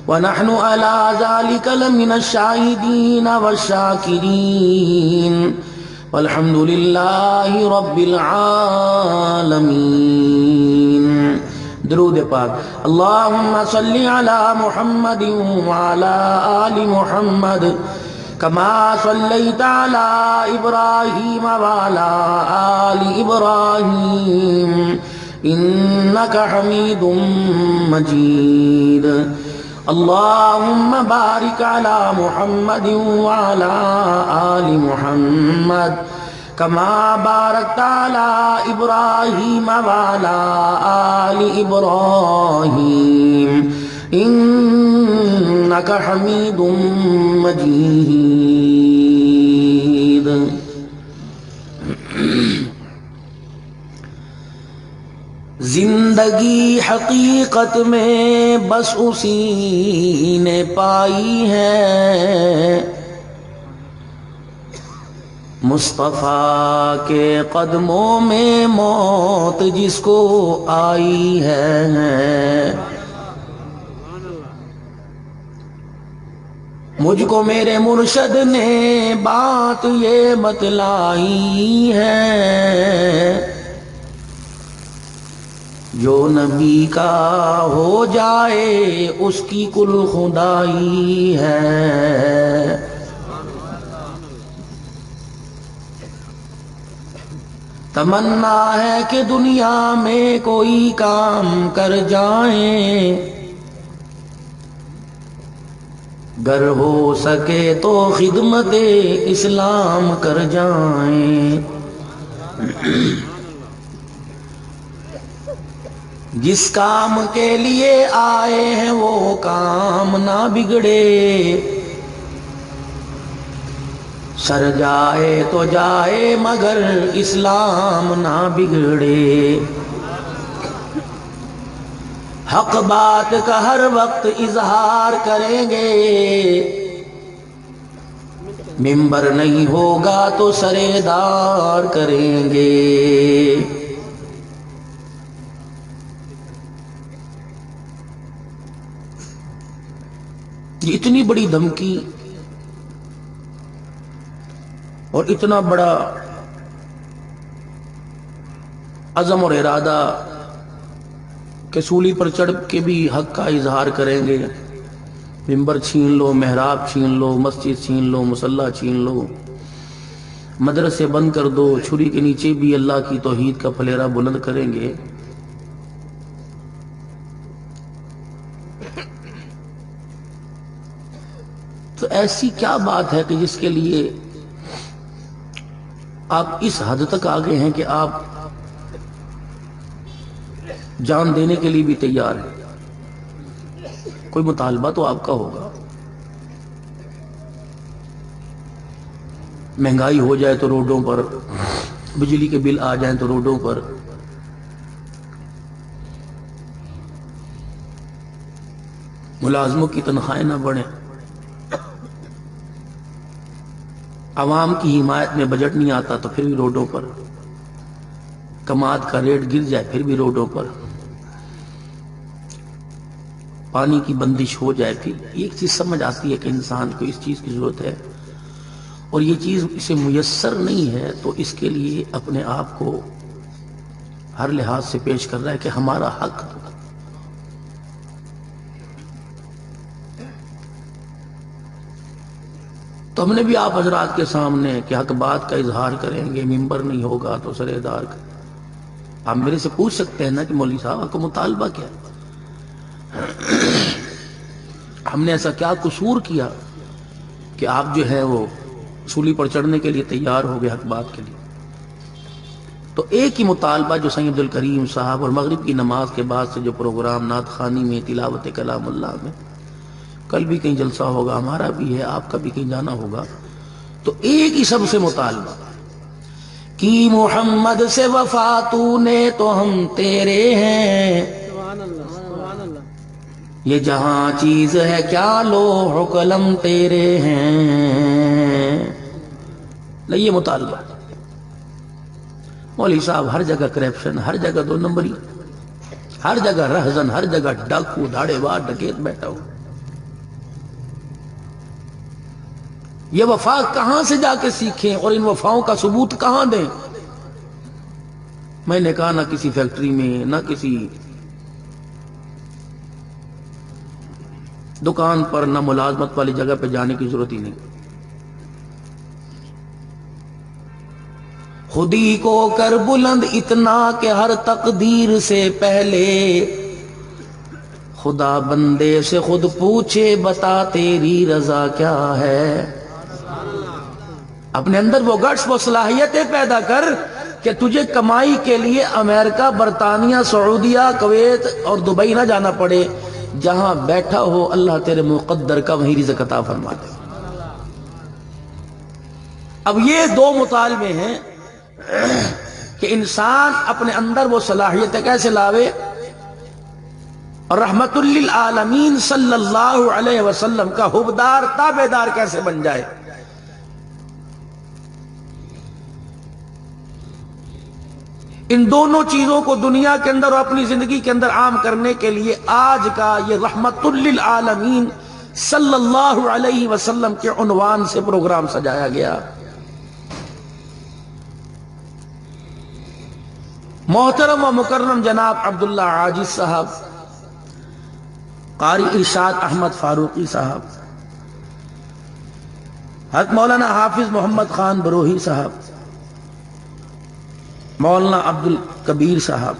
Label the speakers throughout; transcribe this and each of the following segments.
Speaker 1: ونحن على ذلك لمن الشاهدين والشاكرين والحمد لله رب العالمين. درود پاک. اللهم صل على محمد وعلى آل محمد كما صليت على إبراهيم وعلى آل إبراهيم إنك حميد مجيد. اللهم بارك على محمد وعلى آل محمد كما باركت على إبراهيم وعلى آل إبراهيم إنك حميد مجيد. زندگی حقیقت میں بس اسی نے پائی ہے، مصطفیٰ کے قدموں میں موت جس کو آئی ہے. مجھ کو میرے مرشد نے بات یہ بتلائی ہے، جو نبی کا ہو جائے اس کی کل خدائی ہے. تمنا ہے کہ دنیا میں کوئی کام کر جائیں، گر ہو سکے تو خدمت اسلام کر جائیں. جس کام کے لیے آئے ہیں وہ کام نہ بگڑے، سر جائے تو جائے مگر اسلام نہ بگڑے. حق بات کا ہر وقت اظہار کریں گے، ممبر نہیں ہوگا تو سرے دار کریں گے. اتنی بڑی دھمکی اور اتنا بڑا عزم اور ارادہ کہ سولی پر چڑھ کے بھی حق کا اظہار کریں گے. ممبر چھین لو، محراب چھین لو، مسجد چھین لو، مصلی چھین لو، مدرسے بند کر دو، چھری کے نیچے بھی اللہ کی توحید کا پھلیرا بلند کریں گے. تو ایسی کیا بات ہے کہ جس کے لیے آپ اس حد تک آگے ہیں کہ آپ جان دینے کے لیے بھی تیار ہیں؟ کوئی مطالبہ تو آپ کا ہوگا. مہنگائی ہو جائے تو روڈوں پر، بجلی کے بل آ جائیں تو روڈوں پر، ملازموں کی تنخواہیں نہ بڑھیں، عوام کی حمایت میں بجٹ نہیں آتا تو پھر بھی روڈوں پر، کماد کا ریٹ گر جائے پھر بھی روڈوں پر، پانی کی بندش ہو جائے پھر ایک چیز سمجھ آتی ہے کہ انسان کو اس چیز کی ضرورت ہے اور یہ چیز اسے میسر نہیں ہے، تو اس کے لیے اپنے آپ کو ہر لحاظ سے پیش کر رہا ہے کہ ہمارا حق. تو ہم نے بھی آپ حضرات کے سامنے کہ حق بات کا اظہار کریں گے، ممبر نہیں ہوگا تو سرے دار. آپ میرے سے پوچھ سکتے ہیں نا کہ مولوی صاحب آپ کا مطالبہ کیا ہے؟ ہم نے ایسا کیا قصور کیا کہ آپ جو ہے وہ سولی پر چڑھنے کے لیے تیار ہو گئے حق بات کے لیے؟ تو ایک ہی مطالبہ جو سید عبد الکریم صاحب اور مغرب کی نماز کے بعد سے جو پروگرام نعت خوانی میں، تلاوت کلام اللہ میں، کل بھی کہیں جلسہ ہوگا، ہمارا بھی ہے، آپ کا بھی کہیں جانا ہوگا، تو ایک ہی سب سے مطالبہ کی محمد سے وفا تو نے تو ہم تیرے ہیں، یہ جہاں چیز ہے کیا لوح و قلم تیرے ہیں. نہیں، یہ مطالبہ. مولوی صاحب ہر جگہ کرپشن، ہر جگہ دو نمبری، ہر جگہ رہزن، ہر جگہ ڈاکو دھاڑے وار ڈکیت بیٹھا ہو. یہ وفا کہاں سے جا کے سیکھیں اور ان وفاؤں کا ثبوت کہاں دیں؟ میں نے کہا نہ کسی فیکٹری میں، نہ کسی دکان پر، نہ ملازمت والی جگہ پہ جانے کی ضرورت ہی نہیں. خودی کو کر بلند اتنا کہ ہر تقدیر سے پہلے خدا بندے سے خود پوچھے بتا تیری رضا کیا ہے. اپنے اندر وہ گٹس، وہ صلاحیتیں پیدا کر کہ تجھے کمائی کے لیے امریکہ، برطانیہ، سعودیہ، کویت اور دبئی نہ جانا پڑے. جہاں بیٹھا ہو اللہ تیرے مقدر کا وہیں رزق عطا فرما دے. اب یہ دو مطالبے ہیں کہ انسان اپنے اندر وہ صلاحیتیں کیسے لاوے اور رحمت للعالمین صلی اللہ علیہ وسلم کا حبدار، تابعدار کیسے بن جائے. ان دونوں چیزوں کو دنیا کے اندر اور اپنی زندگی کے اندر عام کرنے کے لیے آج کا یہ رحمت للعالمین صلی اللہ علیہ وسلم کے عنوان سے پروگرام سجایا گیا. محترم و مکرم جناب عبداللہ عاجز صاحب، قاری ارشاد احمد فاروقی صاحب، حضرت مولانا حافظ محمد خان بروہی صاحب، مولانا عبد الکبیر صاحب،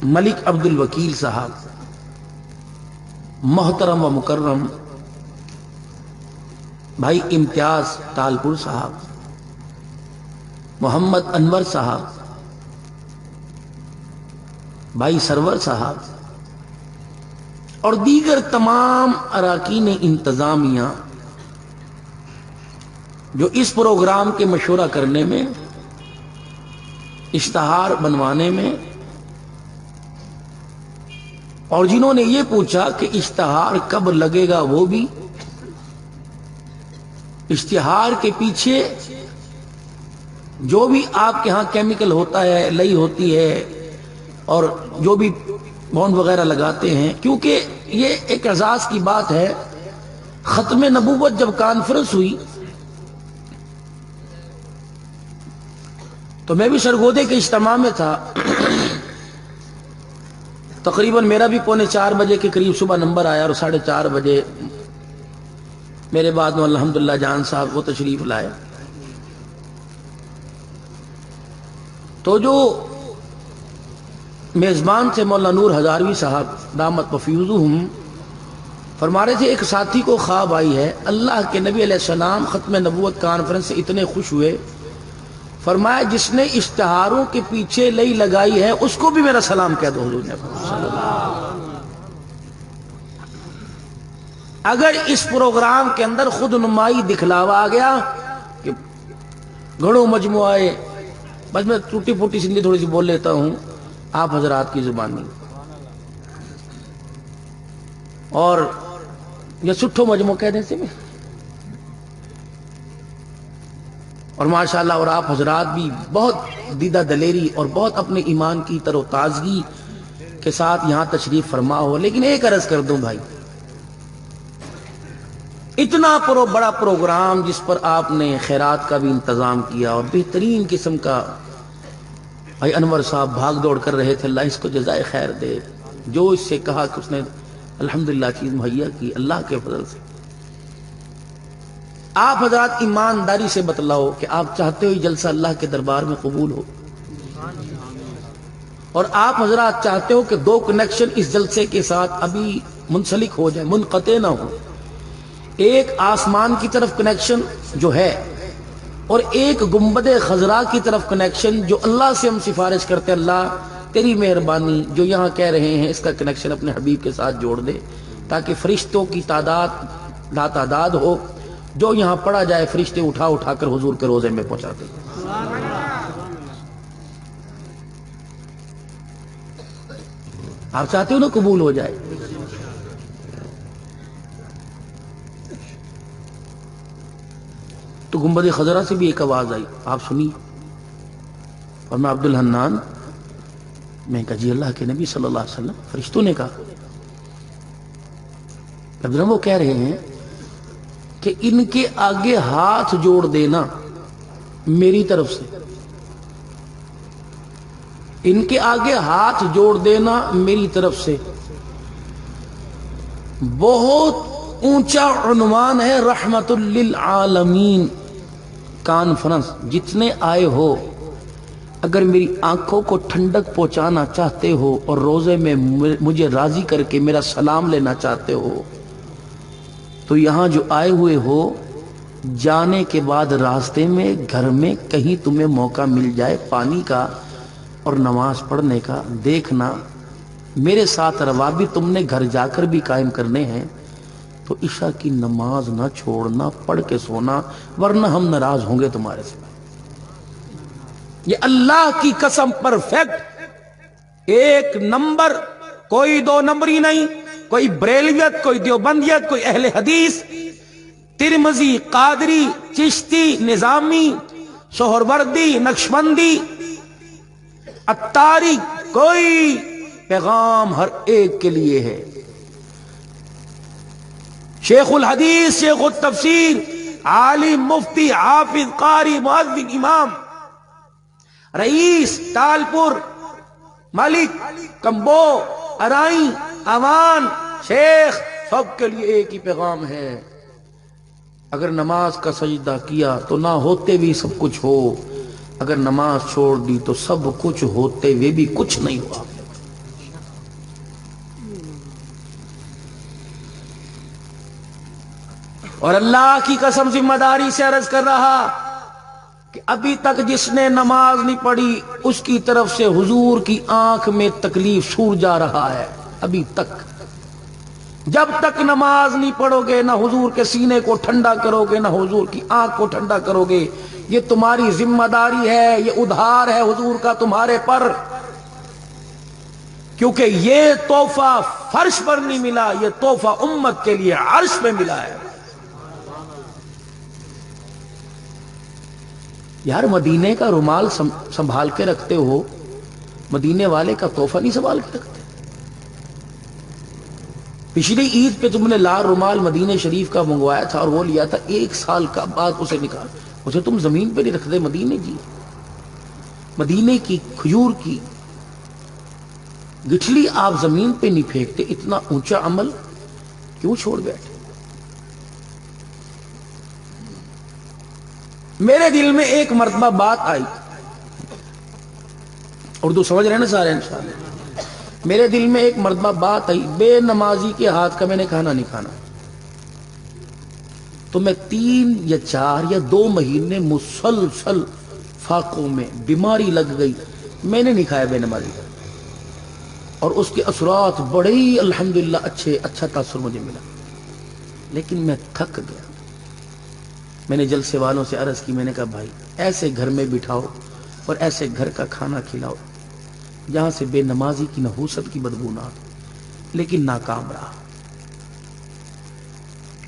Speaker 1: ملک عبد الوکیل صاحب، محترم و مکرم بھائی امتیاز تالپور صاحب، محمد انور صاحب، بھائی سرور صاحب اور دیگر تمام اراکین انتظامیہ جو اس پروگرام کے مشورہ کرنے میں، اشتہار بنوانے میں، اور جنہوں نے یہ پوچھا کہ اشتہار کب لگے گا، وہ بھی اشتہار کے پیچھے جو بھی آپ کے ہاں کیمیکل ہوتا ہے، لئی ہوتی ہے اور جو بھی بانڈ وغیرہ لگاتے ہیں، کیونکہ یہ ایک اعزاز کی بات ہے. ختم نبوت جب کانفرنس ہوئی تو میں بھی سرگودے کے اجتماع میں تھا. تقریباً میرا بھی 3:45 بجے کے قریب صبح نمبر آیا اور 4:30 بجے میرے بعد میں الحمدللہ جان صاحب وہ تشریف لائے. تو جو میزبان تھے مولانا نور ہزاروی صاحب دامت مفیوزہم، فرما رہے تھے ایک ساتھی کو خواب آئی ہے، اللہ کے نبی علیہ السلام ختم نبوت کانفرنس سے اتنے خوش ہوئے، فرمایا جس نے اشتہاروں کے پیچھے لئی لگائی ہے اس کو بھی میرا سلام کہہ دو حضور نے. اگر اس پروگرام کے اندر خود نمائی دکھلاوا آ گیا کہ گھڑوں مجموعے، بس میں ٹوٹی پھوٹی سندھی تھوڑی سی بول لیتا ہوں آپ حضرات کی زبانی، اور یہ سٹھو مجموع کہہ دیں سے میں، اور ماشاءاللہ اور آپ حضرات بھی بہت دیدہ دلیری اور بہت اپنے ایمان کی تر و تازگی کے ساتھ یہاں تشریف فرما ہو. لیکن ایک عرض کر دوں بھائی، اتنا بڑا پروگرام جس پر آپ نے خیرات کا بھی انتظام کیا اور بہترین قسم کا، بھائی انور صاحب بھاگ دوڑ کر رہے تھے، اللہ اس کو جزائے خیر دے، جو اس سے کہا کہ اس نے الحمدللہ چیز مہیا کی اللہ کے فضل سے. آپ حضرات ایمانداری سے بتلاؤ کہ آپ چاہتے ہو یہ جلسہ اللہ کے دربار میں قبول ہو، اور آپ حضرات چاہتے ہو کہ دو کنیکشن اس جلسے کے ساتھ ابھی منسلک ہو جائے، منقطع نہ ہو. ایک آسمان کی طرف کنیکشن جو ہے اور ایک گنبد خضراء کی طرف کنیکشن جو اللہ سے ہم سفارش کرتے ہیں، اللہ تیری مہربانی جو یہاں کہہ رہے ہیں اس کا کنیکشن اپنے حبیب کے ساتھ جوڑ دے، تاکہ فرشتوں کی تعداد لاتعداد ہو، جو یہاں پڑھا جائے فرشتے اٹھا اٹھا کر حضور کے روزے میں پہنچاتے. آپ چاہتے ہو نا قبول ہو جائے. تو گنبد خضرا سے بھی ایک آواز آئی، آپ سنی، اور میں عبد الحنان، میں کہا جی اللہ کے نبی صلی اللہ علیہ وسلم. فرشتوں نے کہا وہ کہہ رہے ہیں کہ ان کے آگے ہاتھ جوڑ دینا میری طرف سے، ان کے آگے ہاتھ جوڑ دینا میری طرف سے بہت اونچا عنوان ہے۔ رحمت للعالمین کانفرنس جتنے آئے ہو، اگر میری آنکھوں کو ٹھنڈک پہنچانا چاہتے ہو اور روزے میں مجھے راضی کر کے میرا سلام لینا چاہتے ہو تو یہاں جو آئے ہوئے ہو، جانے کے بعد راستے میں گھر میں کہیں تمہیں موقع مل جائے پانی کا اور نماز پڑھنے کا، دیکھنا میرے ساتھ روابط تم نے گھر جا کر بھی قائم کرنے ہیں تو عشاء کی نماز نہ چھوڑنا، پڑھ کے سونا، ورنہ ہم ناراض ہوں گے تمہارے سے۔ یہ اللہ کی قسم پرفیکٹ ایک نمبر، کوئی دو نمبری نہیں، کوئی بریلویت، کوئی دیوبندیت، کوئی اہل حدیث، ترمذی، قادری، چشتی، نظامی، سہروردی، نقشبندی، اتاری، کوئی پیغام ہر ایک کے لیے ہے۔ شیخ الحدیث، شیخ التفسیر، عالم، مفتی، حافظ، قاری، مؤذن، امام، رئیس، تالپور، ملک، کمبو، ارائی، امان، شیخ، سب کے لیے ایک ہی پیغام ہے۔ اگر نماز کا سجدہ کیا تو نہ ہوتے بھی سب کچھ ہو، اگر نماز چھوڑ دی تو سب کچھ ہوتے ہوئے بھی کچھ نہیں ہوا۔ اور اللہ کی قسم ذمہ داری سے عرض کر رہا کہ ابھی تک جس نے نماز نہیں پڑھی اس کی طرف سے حضور کی آنکھ میں تکلیف سور جا رہا ہے۔ ابھی تک جب تک نماز نہیں پڑھو گے، نہ حضور کے سینے کو ٹھنڈا کرو گے، نہ حضور کی آنکھ کو ٹھنڈا کرو گے۔ یہ تمہاری ذمہ داری ہے، یہ ادھار ہے حضور کا تمہارے پر، کیونکہ یہ تحفہ فرش پر نہیں ملا، یہ تحفہ امت کے لیے عرش پہ ملا ہے۔ یار مدینے کا رومال سنبھال کے رکھتے ہو، مدینے والے کا تحفہ نہیں سنبھال کے رکھتے؟ پچھلی عید پہ تم نے لال رومال مدینے شریف کا منگوایا تھا اور وہ لیا تھا، 1 سال کا بعد اسے نکال، اسے تم زمین پہ نہیں رکھتے؟ مدینے کی، مدینے کی کھجور کی گٹھلی آپ زمین پہ نہیں پھینکتے؟ اتنا اونچا عمل کیوں چھوڑ بیٹھے؟ میرے دل میں ایک مرتبہ بات آئی، اردو سمجھ رہے ہیں نا سارے انشاءاللہ؟ میرے دل میں ایک مرتبہ بات آئی، بے نمازی کے ہاتھ کا میں نے کھانا نہیں کھانا۔ تو میں 3 یا 4 یا 2 مہینے مسلسل فاقوں میں بیماری لگ گئی، میں نے نہیں کھایا بے نمازی کا، اور اس کے اثرات بڑے ہی الحمدللہ اچھا تاثر مجھے ملا، لیکن میں تھک گیا۔ میں نے جلسے والوں سے عرض کی، میں نے کہا بھائی ایسے گھر میں بٹھاؤ اور ایسے گھر کا کھانا کھلاؤ جہاں سے بے نمازی کی نحوست کی بدبو نہ آتی، لیکن ناکام رہا،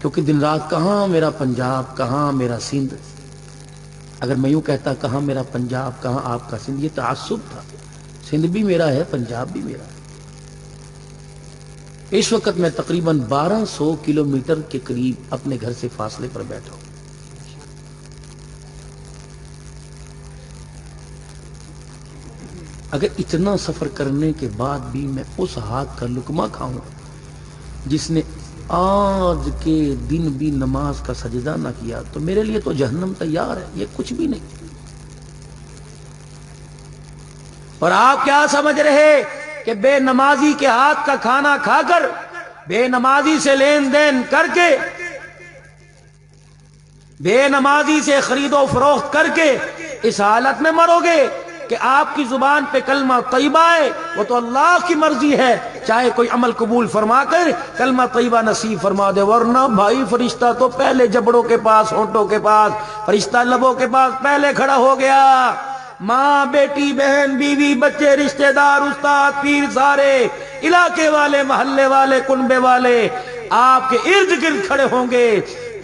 Speaker 1: کیونکہ دن رات کہاں میرا پنجاب، کہاں میرا سندھ۔ اگر میں یوں کہتا کہاں میرا پنجاب، کہاں آپ کا سندھ، یہ تعصب تھا۔ سندھ بھی میرا ہے، پنجاب بھی میرا ہے۔ اس وقت میں تقریباً 1200 کلومیٹر کے قریب اپنے گھر سے فاصلے پر بیٹھا ہوں۔ اگر اتنا سفر کرنے کے بعد بھی میں اس ہاتھ کا لقمہ کھاؤں جس نے آج کے دن بھی نماز کا سجدہ نہ کیا، تو میرے لیے تو جہنم تیار ہے، یہ کچھ بھی نہیں۔ اور آپ کیا سمجھ رہے کہ بے نمازی کے ہاتھ کا کھانا کھا کر، بے نمازی سے لین دین کر کے، بے نمازی سے خرید و فروخت کر کے اس حالت میں مرو گے کہ آپ کی زبان پہ کلمہ طیبہ ہے؟ وہ تو اللہ کی مرضی ہے، چاہے کوئی عمل قبول فرما کر کلمہ طیبہ نصیب فرما دے، ورنہ بھائی فرشتہ تو پہلے جبڑوں کے پاس، ہونٹوں کے پاس، فرشتہ لبوں کے پاس پہلے کھڑا ہو گیا۔ ماں، بیٹی، بہن، بیوی، بچے، رشتہ دار، استاد، پیر، سارے علاقے والے، محلے والے، کنبے والے آپ کے ارد گرد کھڑے ہوں گے۔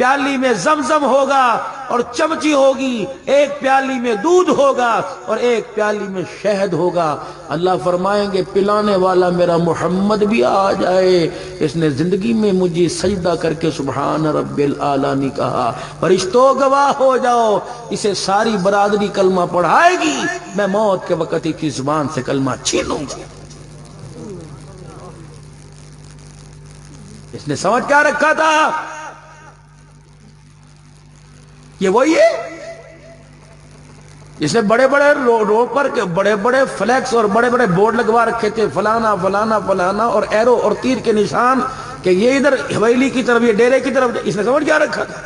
Speaker 1: پیالی میں زمزم ہوگا اور چمچی ہوگی، ایک پیالی میں دودھ ہوگا اور ایک پیالی میں شہد ہوگا۔ اللہ فرمائیں گے پلانے والا میرا محمد بھی آ جائے، اس نے زندگی میں مجھے سجدہ کر کے سبحان رب الاعلیٰ نہیں کہا، فرشتوں گواہ ہو جاؤ، اسے ساری برادری کلمہ پڑھائے گی، میں موت کے وقت ہی کی زبان سے کلمہ چھینوں گا۔ اس نے سمجھ کیا رکھا تھا؟ یہ وہی ہے جس نے بڑے بڑے روڈ پر بڑے بڑے فلیکس اور بڑے بڑے بورڈ لگوا رکھے تھے، فلانا فلانا فلانا، اور ایرو اور تیر کے نشان کہ یہ ادھر حویلی کی طرف، یہ ڈیرے کی طرف۔ اس نے سمجھ کیا رکھا تھا؟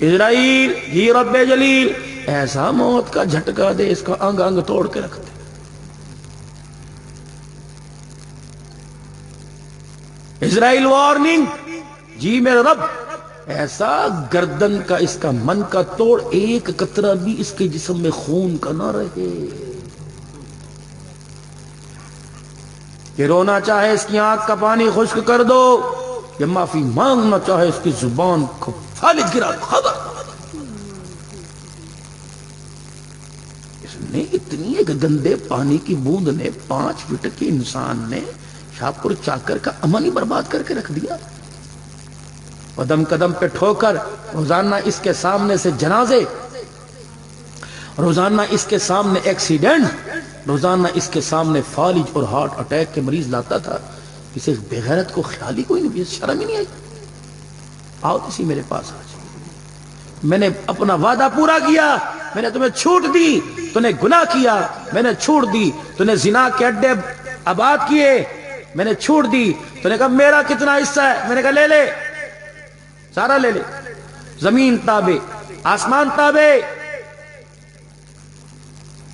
Speaker 1: اسرائیل ہی رب جلیل ایسا موت کا جھٹکا دے، اس کا انگ انگ توڑ کے رکھ دے۔ اسرائیل وارننگ، جی میرے رب ایسا گردن کا، اس کا من کا توڑ، ایک قطرہ بھی اس کے جسم میں خون کا نہ رہے۔ یہ رونا چاہے اس کی آنکھ کا پانی خشک کر دو، یہ معافی مانگنا چاہے اس کی زبان کو فالج گرا دو، خبر۔ اس نے اتنی ایک گندے پانی کی بوند نے 5 فٹ کے انسان نے شاہپور چاکر کا امن ہی برباد کر کے رکھ دیا۔ قدم قدم پہ ٹھوکر، روزانہ اس کے سامنے سے جنازے، روزانہ اس کے سامنے ایکسیڈنٹ، روزانہ اس کے سامنے فالج اور ہارٹ اٹیک کے مریض لاتا تھا۔ اسے بغیرت کو خیال ہی کوئی نہیں، شرم ہی نہیں آئی۔ آؤ کسی میرے پاس آج، میں نے اپنا وعدہ پورا کیا، میں نے تمہیں چھوٹ دی، تو نے گناہ کیا، میں نے چھوٹ دی، تو نے زنا کے اڈے آباد کیے، میں نے چھوٹ دی، تو نے کہا میرا کتنا حصہ ہے، میں نے کہا لے لے، سارا لے لے، زمین تابے، آسمان تابے،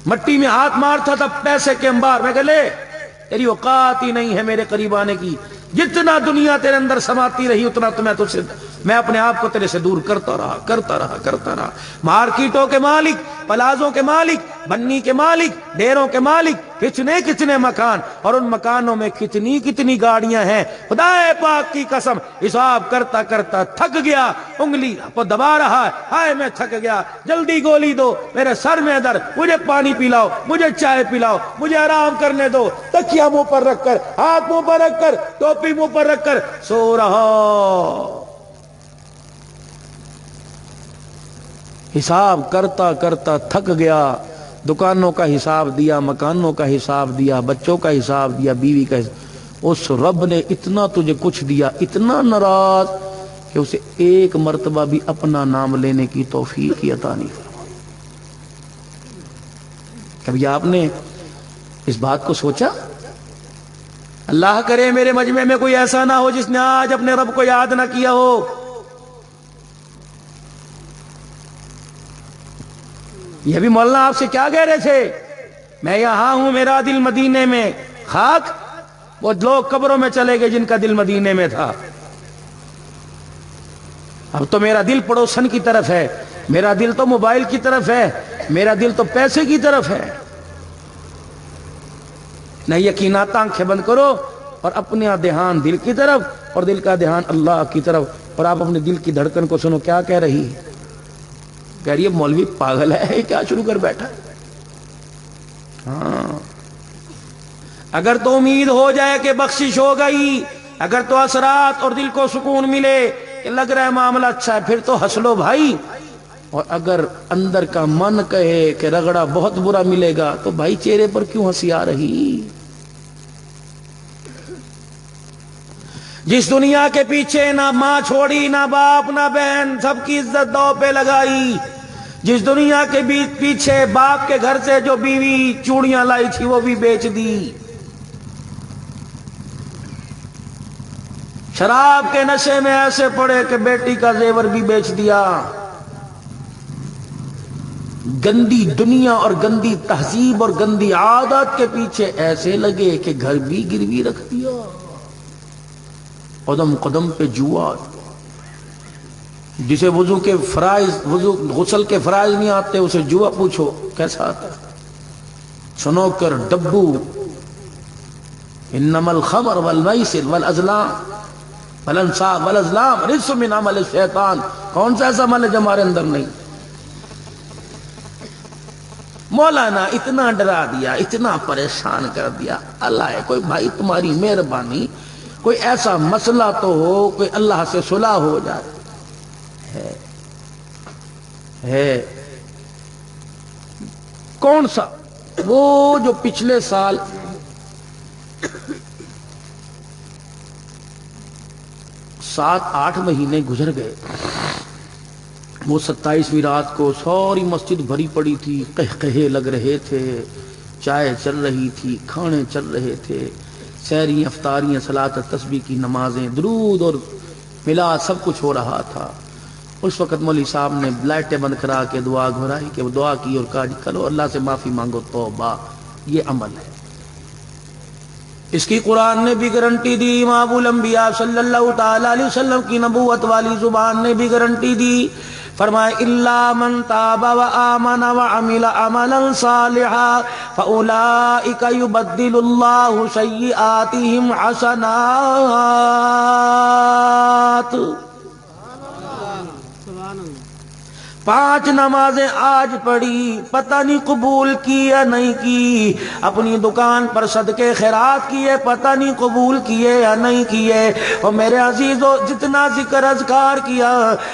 Speaker 1: مٹی میں ہاتھ مارتا تھا پیسے کے انبار، میں کہا لے، تیری اوقات ہی نہیں ہے میرے قریب آنے کی، جتنا دنیا تیرے اندر سماتی رہی اتنا تو میں اپنے آپ کو تیرے سے دور کرتا رہا کرتا رہا کرتا رہا۔ مارکیٹوں کے مالک، پلازوں کے مالک، بنی کے مالک، ڈیروں کے مالک، کتنے کتنے مکان، اور ان مکانوں میں کتنی کتنی گاڑیاں ہیں، خدا پاک کی قسم حساب کرتا کرتا تھک گیا، انگلی کو دبا رہا ہے، ہائے میں تھک گیا، جلدی گولی دو، میرے سر میں درد، مجھے پانی پلاؤ، مجھے چائے پلاؤ، مجھے آرام کرنے دو، تکیہ منہ پر رکھ کر، ہاتھ منہ پر رکھ کر، ٹوپی منہ پر رکھ کر سو رہا۔ حساب کرتا کرتا تھک گیا، دکانوں کا حساب دیا، مکانوں کا حساب دیا، بچوں کا حساب دیا، بیوی کا حساب۔ اس رب نے اتنا تجھے کچھ دیا، اتنا ناراض کہ اسے ایک مرتبہ بھی اپنا نام لینے کی توفیق عطا نہیں فرمائی۔ کبھی آپ نے اس بات کو سوچا؟ اللہ کرے میرے مجمع میں کوئی ایسا نہ ہو جس نے آج اپنے رب کو یاد نہ کیا ہو۔ یہ بھی مولانا آپ سے کیا کہہ رہے تھے؟ میں یہاں ہوں، میرا دل مدینے میں، خاک وہ لوگ قبروں میں چلے گئے جن کا دل مدینے میں تھا۔ اب تو میرا دل پڑوسن کی طرف ہے، میرا دل تو موبائل کی طرف ہے، میرا دل تو پیسے کی طرف ہے۔ نہ یقینات آنکھیں بند کرو اور اپنا دھیان دل کی طرف اور دل کا دھیان اللہ کی طرف، اور آپ اپنے دل کی دھڑکن کو سنو کیا کہہ رہی ہے۔ کہہ رہی ہے مولوی پاگل ہے، کیا شروع کر بیٹھا۔ ہاں، اگر تو امید ہو جائے کہ بخشش ہو گئی، اگر تو اثرات اور دل کو سکون ملے کہ لگ رہا ہے معاملہ اچھا ہے، پھر تو ہنس لو بھائی، اور اگر اندر کا من کہے کہ رگڑا بہت برا ملے گا تو بھائی چہرے پر کیوں ہنسی آ رہی؟ جس دنیا کے پیچھے نہ ماں چھوڑی، نہ باپ، نہ بہن، سب کی عزت دو پہ لگائی، جس دنیا کے پیچھے باپ کے گھر سے جو بیوی چوڑیاں لائی تھی وہ بھی بیچ دی، شراب کے نشے میں ایسے پڑے کہ بیٹی کا زیور بھی بیچ دیا، گندی دنیا اور گندی تہذیب اور گندی عادت کے پیچھے ایسے لگے کہ گھر بھی گروی رکھ دیا، قدم قدم پہ جوا۔ جسے وضو کے فرائض، غسل کے فرائض نہیں آتے اسے جوا پوچھو کیسا آتا ہے۔ سنوکر، ڈبو، انما الخمر والمیسر والازلام، فالانصاب والازلام رجس من عمل الشیطان، کون سا ایسا عمل ہے جو ہمارے اندر نہیں؟ مولانا اتنا ڈرا دیا، اتنا پریشان کر دیا، اللہ ہے کوئی بھائی تمہاری مہربانی، کوئی ایسا مسئلہ تو ہو، کوئی اللہ سے صلح ہو جائے۔ ہے کون سا؟ وہ جو پچھلے سال سات آٹھ مہینے گزر گئے، وہ 27ویں رات کو ساری مسجد بھری پڑی تھی، قہقہے لگ رہے تھے، چائے چل رہی تھی، کھانے چل رہے تھے، سحری افطاریاں، صلاۃ تسبیح کی نمازیں، درود اور میلاد سب کچھ ہو رہا تھا۔ اس وقت مولوی صاحب نے لائٹیں بند کرا کے دعا گھرائی کہ وہ دعا کی اور کہا جی چلو اللہ سے معافی مانگو، توبہ، یہ عمل ہے۔ اس کی قرآن نے بھی گارنٹی دی، امام الانبیاء صلی اللہ تعالی علیہ وسلم کی نبوت والی زبان نے بھی گارنٹی دی، فرمائے الا من تاب وآمن وعمل عملا صالحا فاولئک یبدل اللہ سیئاتہم حسنات۔ پانچ نمازیں آج پڑھی، پتہ نہیں قبول کی یا نہیں کی، اپنی دکان پر صدقے خیرات کیے، پتہ نہیں قبول کیے یا نہیں کیے، اور میرے عزیزو جتنا ذکر اذکار کیا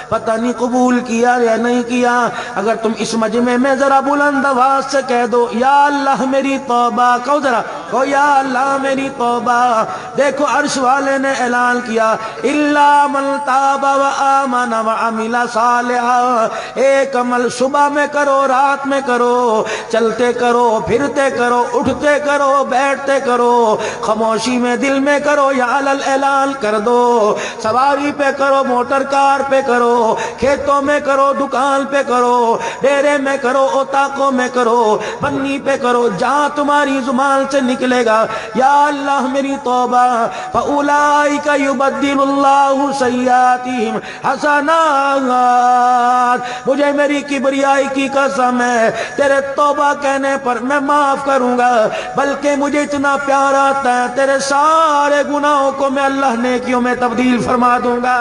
Speaker 1: پتہ نہیں قبول کیا یا نہیں کیا۔ اگر تم اس مجمع میں ذرا بلند آواز سے کہہ دو یا اللہ میری توبہ، کہو ذرا، کہو یا اللہ میری توبہ، دیکھو عرش والے نے اعلان کیا الا من تاب وآمن وعمل صالحا، ایک عمل صبح میں کرو، رات میں کرو، چلتے کرو، پھرتے کرو، اٹھتے کرو، بیٹھتے کرو، خاموشی میں دل میں کرو یا علل اعلان کر دو، سواری پہ کرو، موٹر کار پہ کرو، کھیتوں میں کرو، دکان پہ کرو، ڈیرے میں کرو، اوتاقوں میں کرو، بنی پہ کرو، جہاں تمہاری زبان سے نکلے گا یا اللہ میری توبہ، فَأُولَئِكَ يُبَدِّلُ اللَّهُ سَيِّئَاتِهِمْ حَسَنَاتٍ، مجھے میری کبریائی کی قسم ہے تیرے توبہ کہنے پر میں معاف کروں گا، بلکہ مجھے اتنا پیار آتا ہے تیرے سارے گناہوں کو میں اللہ نیکیوں میں تبدیل فرما دوں گا۔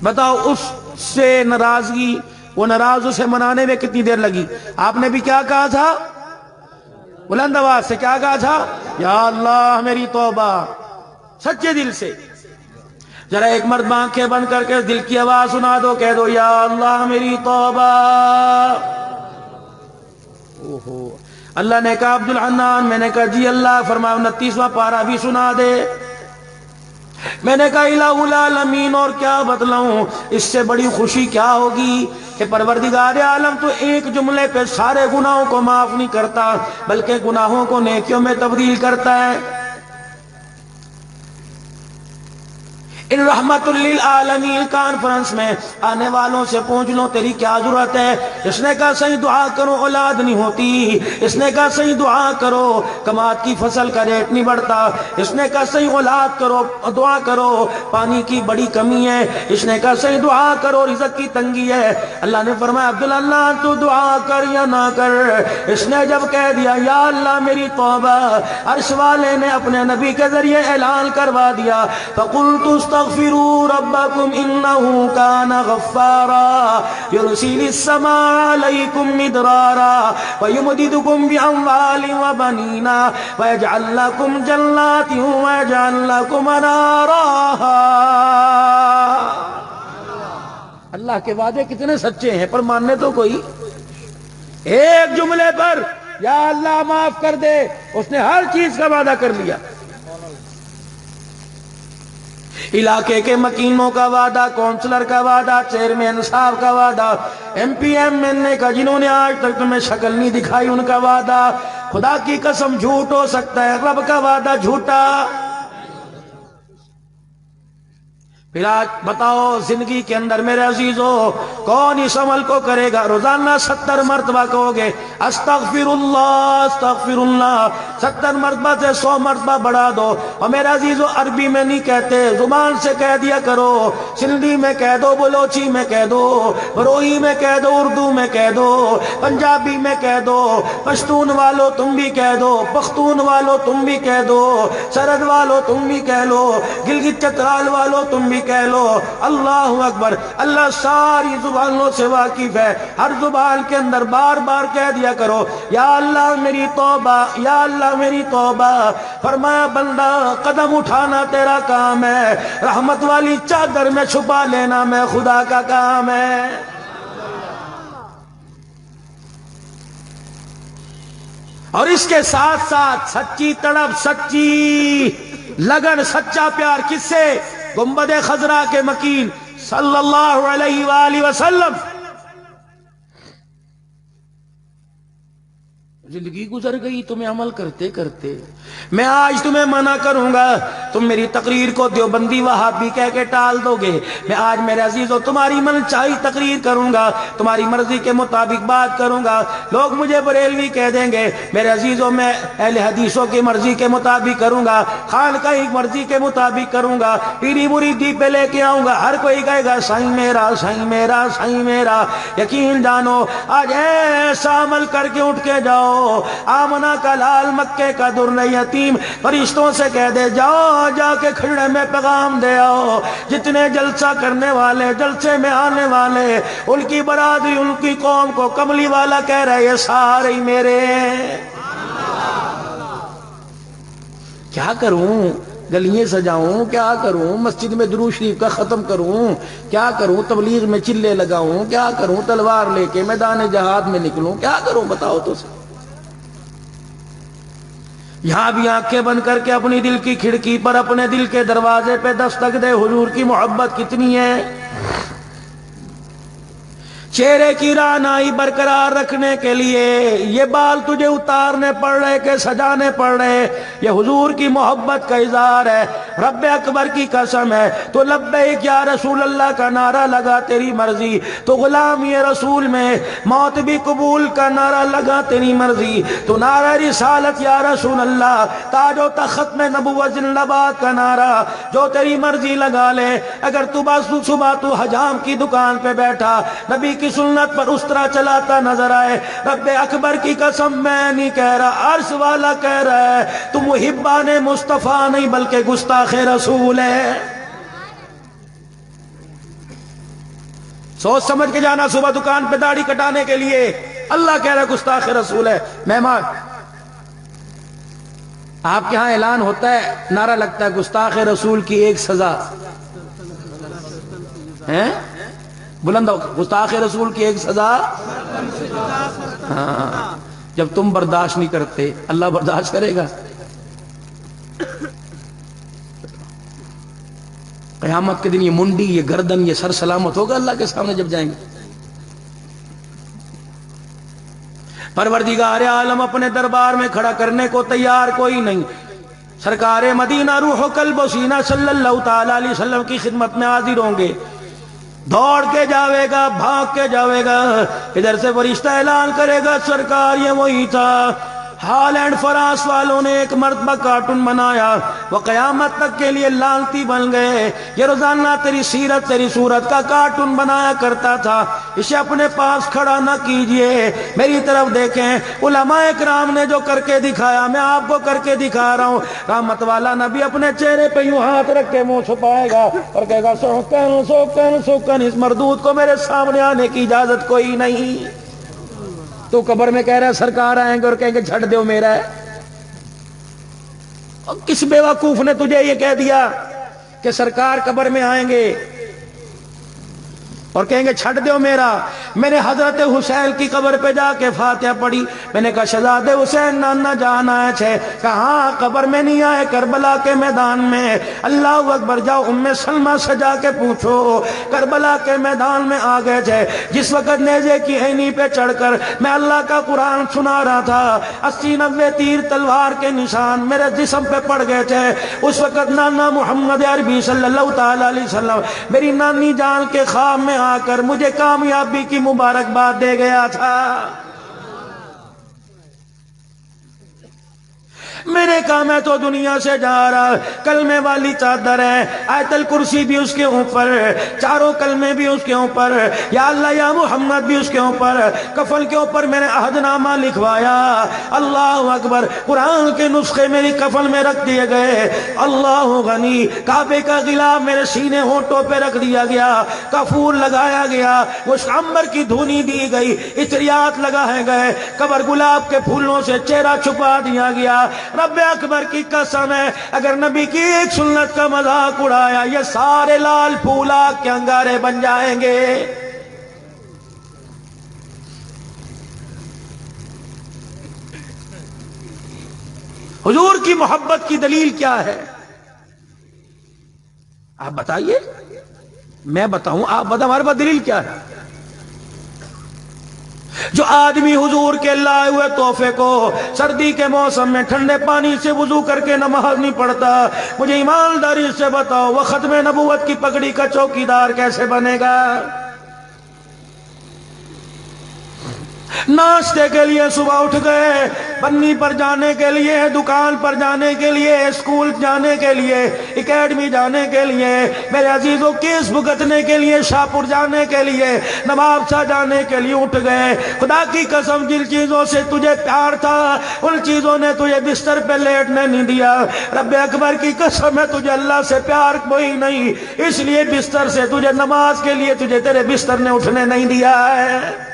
Speaker 1: بتاؤ اس سے ناراضگی، وہ ناراض اسے منانے میں کتنی دیر لگی؟ آپ نے بھی کیا کہا تھا؟ بلند آواز سے کیا کہا تھا؟ یا اللہ میری توبہ، سچے دل سے۔ ذرا ایک مرد آنکھیں بند کر کے دل کی آواز سنا دو، کہہ دو یا اللہ میری توبہ۔ اللہ نے کہا عبد الحنان، میں نے کہا جی اللہ، فرمایا 29واں پارہ بھی سنا دے۔ میں نے کہا الہ العالمین، اور کیا بتلاؤں، اس سے بڑی خوشی کیا ہوگی کہ پروردگار عالم تو ایک جملے پہ سارے گناہوں کو معاف نہیں کرتا بلکہ گناہوں کو نیکیوں میں تبدیل کرتا ہے۔ ان رحمت للعالمین کانفرنس میں آنے والوں سے پوچھ لو تیری کیا ضرورت ہے؟ اس نے کہا صحیح دعا کرو اولاد نہیں ہوتی، اس نے کہا صحیح دعا کرو کماد کی فصل کا ریٹ نہیں بڑھتا، اس نے کہا صحیح اولاد کرو، دعا کرو پانی کی بڑی کمی ہے، اس نے کہا صحیح دعا کرو رزق کی تنگی ہے۔ اللہ نے فرمایا عبداللہ تو دعا کر یا نہ کر، اس نے جب کہہ دیا یا اللہ میری توبہ، عرش والے نے اپنے نبی کے ذریعے اعلان کروا دیا فَقُلْتُ اسْتَغْفِرُوا رَبَّكُمْ إِنَّهُ كَانَ غَفَّارًا يُرْسِلِ السَّمَاءَ عَلَيْكُمْ مِدْرَارًا وَيُمْدِدْكُمْ بِأَمْوَالٍ وَبَنِينَ وَيَجْعَلْ لَكُمْ جَنَّاتٍ وَيَجْعَلْ لَكُمْ أَنْهَارًا۔ اللہ کے وعدے کتنے سچے ہیں، پر ماننے تو کوئی ایک جملے پر یا اللہ معاف کر دے، اس نے ہر چیز کا وعدہ کر لیا۔ علاقے کے مکینوں کا وعدہ، کونسلر کا وعدہ، چیئرمین صاحب کا وعدہ، ایم پی ایم این اے کا جنہوں نے آج تک تمہیں شکل نہیں دکھائی ان کا وعدہ، خدا کی قسم جھوٹ ہو سکتا ہے، رب کا وعدہ جھوٹا۔ پھر آج بتاؤ زندگی کے اندر میرے عزیزو کون اس عمل کو کرے گا؟ روزانہ 70 مرتبہ کہو گے استغفر اللہ استغفر اللہ، 70 مرتبہ سے 100 مرتبہ بڑھا دو۔ اور میرے عزیزو عربی میں نہیں کہتے، زبان سے کہہ دیا کرو، سندھی میں کہہ دو، بلوچی میں کہہ دو، بروئی میں کہہ دو، اردو میں کہہ دو، پنجابی میں کہہ دو، پشتون والو تم بھی کہہ دو، پختون والو تم بھی کہہ دو، سرحد والو تم بھی کہہ لو، گلگت چترال والو تم بھی کہہ لو۔ اللہ اکبر، اللہ ساری زبانوں سے واقف ہے، ہر زبان کے اندر بار بار کہہ دیا کرو یا اللہ میری توبہ، یا اللہ میری توبہ۔ فرمایا بندہ قدم اٹھانا تیرا کام ہے، رحمت والی چادر میں چھپا لینا میں خدا کا کام ہے۔ اور اس کے ساتھ ساتھ سچی تڑپ، سچی لگن، سچا پیار کس سے؟ گنبد خضرا کے مکین صلی اللہ علیہ وآلہ وسلم۔ زندگی گزر گئی تمہیں عمل کرتے کرتے۔ میں آج تمہیں منع کروں گا، تم میری تقریر کو دیوبندی وہابی کہہ کے ٹال دو گے۔ میں آج میرے عزیزو تمہاری من چاہی تقریر کروں گا، تمہاری مرضی کے مطابق بات کروں گا۔ لوگ مجھے بریلوی کہہ دیں گے، میرے عزیزو میں اہل حدیثوں کی مرضی کے مطابق کروں گا، خانقاہ کی مرضی کے مطابق کروں گا، پیری مریدی پہ لے کے آؤں گا، ہر کوئی کہے گا سائیں میرا سائیں میرا سائیں میرا۔ یقین جانو آج ایسا عمل کر کے اٹھ کے جاؤ، آمنہ کا لال مکے کا در یتیم فرشتوں سے کہہ دے جاؤ جا کے کھڑے میں پیغام دے آؤ، جتنے جلسہ کرنے والے، جلسے میں آنے والے، ان کی برادری، ان کی قوم کو کملی والا کہہ رہے یہ سارے میرے۔ کیا کروں؟ گلیاں سجاؤں؟ کیا کروں؟ مسجد میں درود شریف کا ختم کروں؟ کیا کروں؟ تبلیغ میں چلے لگاؤں؟ کیا کروں؟ تلوار لے کے میدان جہاد میں نکلوں؟ کیا کروں بتاؤ تو سے؟ یہاں بھی آنکھیں بند کر کے اپنی دل کی کھڑکی پر، اپنے دل کے دروازے پہ دستک دے، حضور کی محبت کتنی ہے۔ چہرے کی رعنائی برقرار رکھنے کے لیے یہ بال تجھے اتارنے پڑ رہے کہ سجانے پڑ رہے، یہ حضور کی محبت کا اظہار ہے۔ رب اکبر کی قسم ہے تو لبیک یا رسول اللہ کا نعرہ لگا تیری مرضی، تو غلامی رسول میں موت بھی قبول کا نعرہ لگا تیری مرضی، تو نعرہ رسالت یا رسول اللہ، تاج و تخت میں نبوت زندہ باد کا نعرہ جو تیری مرضی لگا لے۔ اگر صبح تو حجام کی دکان پہ بیٹھا نبی کی سنت پر اس طرح چلاتا نظر آئے، رب اکبر کی قسم میں نہیں کہہ رہا، عرش والا کہہ رہا ہے تم محبان مصطفیٰ نہیں بلکہ گستاخ رسول ہے۔ سوچ سمجھ کے جانا صبح دکان پہ داڑھی کٹانے کے لیے، اللہ کہہ رہا ہے گستاخ رسول ہے۔ مہمان آپ کے ہاں اعلان ہوتا ہے، نعرہ لگتا ہے گستاخ رسول کی ایک سزا ہے، بلند گستاخ رسول کی ایک سزا۔ ہاں جب تم برداشت نہیں کرتے اللہ برداشت کرے گا؟ قیامت کے دن یہ منڈی، یہ گردن، یہ سر سلامت ہوگا اللہ کے سامنے جب جائیں گے۔ پروردگار عالم اپنے دربار میں کھڑا کرنے کو تیار کوئی نہیں۔ سرکار مدینہ روح و قلب و سینہ صلی اللہ تعالی علیہ وسلم کی خدمت میں حاضر ہوں گے، دوڑ کے جاوے گا، بھاگ کے جاوے گا، ادھر سے فرشتہ اعلان کرے گا سرکار یہ وہی تھا۔ ہالینڈ فرانس والوں نے ایک مرتبہ کارٹون بنایا، وہ قیامت تک کے لیے لعنتی بن گئے۔ یہ روزانہ تیری سیرت، تیری صورت کا کارٹون بنایا کرتا تھا، اسے اپنے پاس کھڑا نہ کیجئے، میری طرف دیکھیں۔ علماء اکرام نے جو کر کے دکھایا میں آپ کو کر کے دکھا رہا ہوں۔ رحمت والا نبی اپنے چہرے پہ یوں ہاتھ رکھ کے منہ چھپائے گا اور کہے گا سوکن سوکن سوکن، اس مردود کو میرے سامنے آنے کی اجازت کوئی نہیں۔ تو قبر میں کہہ رہا ہے سرکار آئیں گے اور کہیں گے چھڑ دیو میرا ہے۔ اور کس بیوقوف نے تجھے یہ کہہ دیا کہ سرکار قبر میں آئیں گے؟ اور کہیں گے چھڑ دیو میرا. میں نے حضرت حسین کی قبر پہ جا کے فاتحہ پڑھی. میں نے کہا شہزادے حسین نانا جان آئے چھے. کہاں قبر میں نہیں آئے, کربلا کے میدان میں. اللہ اکبر. جاؤ ام سلمہ سے جا کے پوچھو, کربلا کے میدان میں آ گئے تھے. جس وقت نیزے کی اینی پہ چڑھ کر میں اللہ کا قرآن سنا رہا تھا, 80-90 تیر تلوار کے نشان میرے جسم پہ پڑ گئے تھے. اس وقت نانا محمد عربی صلی اللہ تعالی علیہ وسلم میری نانی جان کے خواب میں آ کر مجھے کامیابی کی مبارکباد دے گیا تھا. میں نے کہا میں تو دنیا سے جا رہا, کلمے والی چادر ہے, آیت الکرسی بھی اس کے اوپر, چاروں کلمے بھی اس کے اوپر, یا اللہ یا محمد بھی اس کے اوپر, کفن کے اوپر میں نے عہد نامہ لکھوایا. اللہ اکبر. قرآن کے نسخے میری کفن میں رکھ دیے گئے. اللہ غنی. کعبے کا غلاف میرے سینے ہونٹوں پہ رکھ دیا گیا, کافور لگایا گیا, وہ عنبر کی دھونی دی گئی, عطریات لگائے گئے, قبر گلاب کے پھولوں سے چہرہ چھپا دیا گیا. رب اکبر کی قسم ہے, اگر نبی کی ایک سنت کا مذاق اڑایا یہ سارے لال پھول آگ کے انگارے بن جائیں گے. حضور کی محبت کی دلیل کیا ہے؟ آپ بتائیے, میں بتاؤں آپ بتائیں ہمارے پاس دلیل کیا ہے؟ جو آدمی حضور کے لائے ہوئے تحفے کو سردی کے موسم میں ٹھنڈے پانی سے وضو کر کے نماز نہیں پڑھتا, مجھے ایمانداری سے بتاؤ وہ ختم نبوت کی پگڑی کا چوکیدار کیسے بنے گا؟ ناشتے کے لیے صبح اٹھ گئے, بنی پر جانے کے لیے, دکان پر جانے کے لیے, اسکول جانے کے لیے, اکیڈمی جانے کے لیے, میرے عزیزوں کیس بھگتنے کے لیے, شاہپور جانے کے لیے, نواب شاہ جانے کے لیے اٹھ گئے. خدا کی قسم جن چیزوں سے تجھے پیار تھا ان چیزوں نے تجھے بستر پہ لیٹنے نہیں دیا. رب اکبر کی قسم ہے تجھے اللہ سے پیار کوئی نہیں, اس لیے بستر سے تجھے نماز کے لیے تجھے تیرے بستر نے اٹھنے نہیں دیا ہے.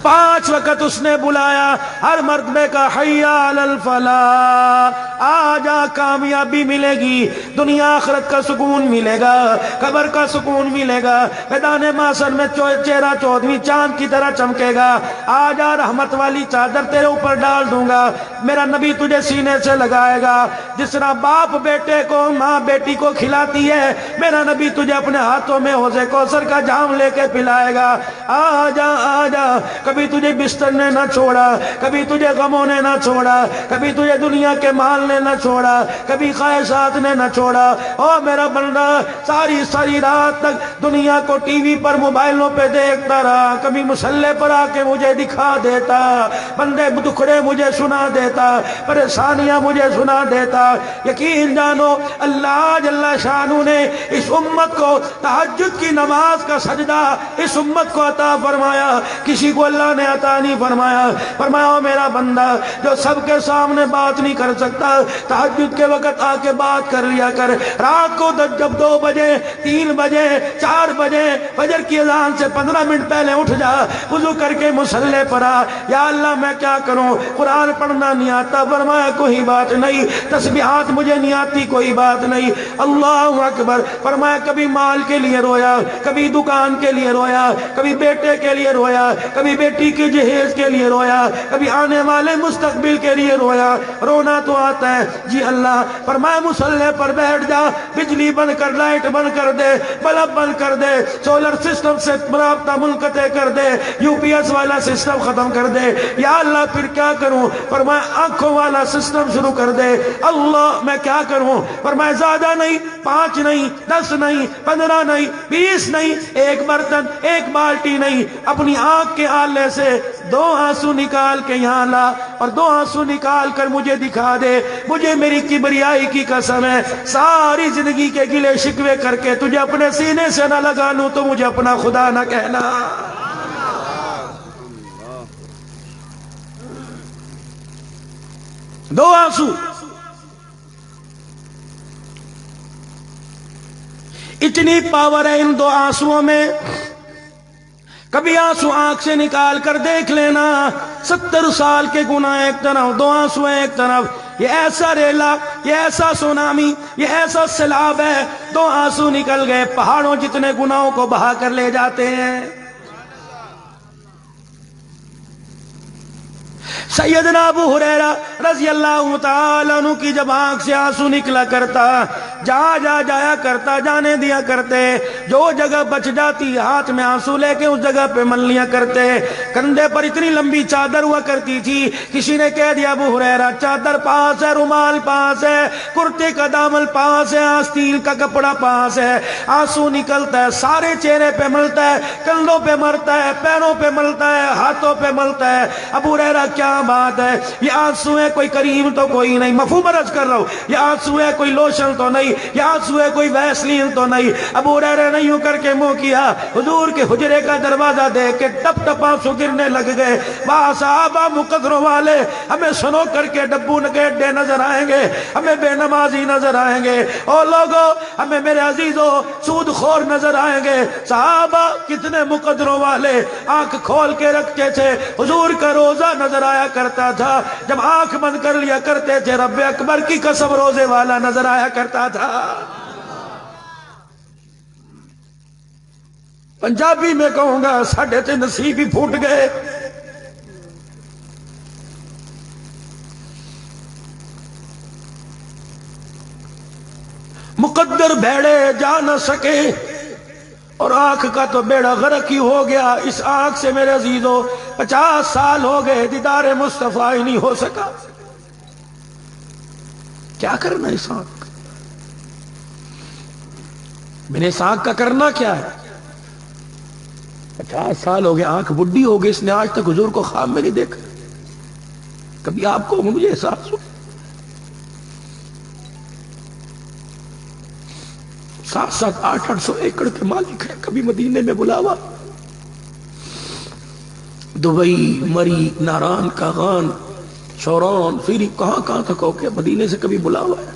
Speaker 1: 5 وقت اس نے بلایا, ہر مرتبے کا حی علی الفلاح, آ جا کامیابی ملے گی, دنیا آخرت کا سکون ملے گا, قبر کا سکون ملے گا, میدان محشر میں چہرہ 14ویں چاند کی طرح چمکے گا. آ جا رحمت والی چادر تیرے اوپر ڈال دوں گا, میرا نبی تجھے سینے سے لگائے گا. جس طرح باپ بیٹے کو, ماں بیٹی کو کھلاتی ہے, میرا نبی تجھے اپنے ہاتھوں میں حوض کوثر کا جام لے کے پلائے گا. آ جا آ جا. کبھی تجھے بستر نے نہ چھوڑا, کبھی تجھے غموں نے نہ چھوڑا, کبھی تجھے دنیا کے مال نے نہ چھوڑا, کبھی خواہشات نے نہ چھوڑا. او میرا بندہ ساری رات تک دنیا کو ٹی وی پر موبائلوں پہ دیکھتا رہا, کبھی مسلح پر آ کے مجھے دکھا دیتا, بندے دکھڑے مجھے سنا دیتا, پریشانیاں مجھے سنا دیتا. یقین جانو اللہ جل شانہ نے اس امت کو تہجد کی نماز کا سجدہ اس امت کو عطا فرمایا, کسی کو اللہ نے عطا نہیں فرمایا. فرمایا او میرا بندہ جو سب کے سامنے بات نہیں کر سکتا, تہجد کے وقت آ کے بات کر لیا کر. رات کو جب 2 بجے 3 بجے 4 بجے فجر کی اذان سے 15 منٹ پہلے اٹھ جا, وضو کر کے مصلی پر آ. یا اللہ میں کیا کروں, قرآن پڑھنا نہیں آتا. فرمایا کوئی بات نہیں, تسبیحات مجھے نہیں آتی, کوئی بات نہیں. اللہ اکبر. فرمایا کبھی مال کے لیے رویا, کبھی دکان کے لیے رویا, کبھی بیٹے کے لیے رویا, کبھی بیٹی کی جہیز کے لیے رویا, کبھی آنے والے مستقبل کے لیے رویا. رونا تو آتا ہے جی اللہ. فرمایا مصلی پر بیٹھ جا, بجلی بند کر, لائٹ بند کر دے, بلب بند کر دے, سولر سسٹم سے رابطہ منقطع کر دے, یو پی ایس والا سسٹم ختم کر دے. یا اللہ پھر کیا کروں؟ فرمایا آنکھوں والا سسٹم شروع کر دے. اللہ میں کیا کروں؟ فرمایا زیادہ نہیں, 5 نہیں, 10 نہیں, 15 نہیں, 20 نہیں, 1 برتن 1 بالٹی نہیں, اپنی آنکھ کے آلے سے 2 آنسو نکال کے یہاں لا, اور 2 آنسو نکال کر مجھے دکھا دے. مجھے میری کبریائی کی قسم ہے, ساری زندگی کے گلے شکوے کر کے تجھے اپنے سینے سے نہ لگا لوں تو مجھے اپنا خدا نہ کہنا. 2 آنسو. اتنی پاور ہے ان 2 آنسوؤں میں. کبھی آنسو آنکھ سے نکال کر دیکھ لینا, 70 سال کے گناہ ایک طرف, 2 آنسو ایک طرف. یہ ایسا ریلا، یہ ایسا سونامی، یہ ایسا سیلاب ہے، تو آنسو نکل گئے، پہاڑوں جتنے گناہوں کو بہا کر لے جاتے ہیں۔ سیدنا ابو ہریرہ رضی اللہ تعالیٰ عنہ کی جب آنکھ سے آنسو نکلا کرتا، جہاں جایا کرتا جانے دیا کرتے، جو جگہ بچ جاتی ہاتھ میں آنسو لے کے اس جگہ پہ مل لیا کرتے۔ کندھے پر اتنی لمبی چادر ہوا کرتی تھی، کسی نے کہہ دیا ابو ہریرہ چادر پاس ہے، رومال پاس ہے، کرتے کا دامن پاس ہے، آستین کا کپڑا پاس ہے، آنسو نکلتا ہے، سارے چہرے پہ ملتا ہے، کندھوں پہ مرتا ہے، پیروں پہ ملتا ہے، ہاتھوں پہ ملتا ہے۔ ابو ہریرہ کیا بات ہے، یہ آنسو ہے کوئی کریم تو کوئی نہیں، مفہوم عرض کر رہا ہوں، یہ آنسو ہے کوئی لوشن تو نہیں، یہ آنسو ہے کوئی ویسلین تو نہیں۔ ابو ہریرہ نے یوں کر کے منہ کیا، حضور کے حجرے کا دروازہ دیکھ کے ٹپ ٹپ آنسو گرنے لگ گئے۔ وہاں صحابہ مقدروں والے، ہمیں سنو کر کے ڈبو نگیڈے نظر آئیں گے، ہمیں بے نمازی نظر آئیں گے، اور لوگوں ہمیں میرے عزیزوں سود خور نظر آئیں گے۔ صحابہ کتنے مقدروں والے آنکھ کھول کے رکھتے تھے، حضور کا روزہ نظر آیا کرتا تھا، جب آنکھ بند کر لیا کرتے تھے رب اکبر کی قسم روزے والا نظر آیا کرتا تھا۔ پنجابی میں کہوں گا ساڈے تے نصیب ہی پھوٹ گئے۔ مقدر بھیڑے جا نہ سکے، اور آنکھ کا تو بیڑا غرق ہی ہو گیا۔ اس آنکھ سے میرے عزیزوں 50 سال ہو گئے، دیدار مصطفیٰ ہی نہیں ہو سکا۔ کیا کرنا اس آنکھ کا؟ میں نے اس آنکھ کا کرنا کیا ہے؟ 50 سال ہو گئے، آنکھ بڈھی ہو گئی، اس نے آج تک حضور کو خواب میں نہیں دیکھا۔ کبھی آپ کو مجھے احساس ہو 700 800 ایکڑ کے مالک ہے، کبھی مدینے میں بلاوا، دبئی، مری، ناران، کاغان، شوران، فیری، کہاں کہاں تک ہو کے مدینے سے کبھی بلاوا ہے؟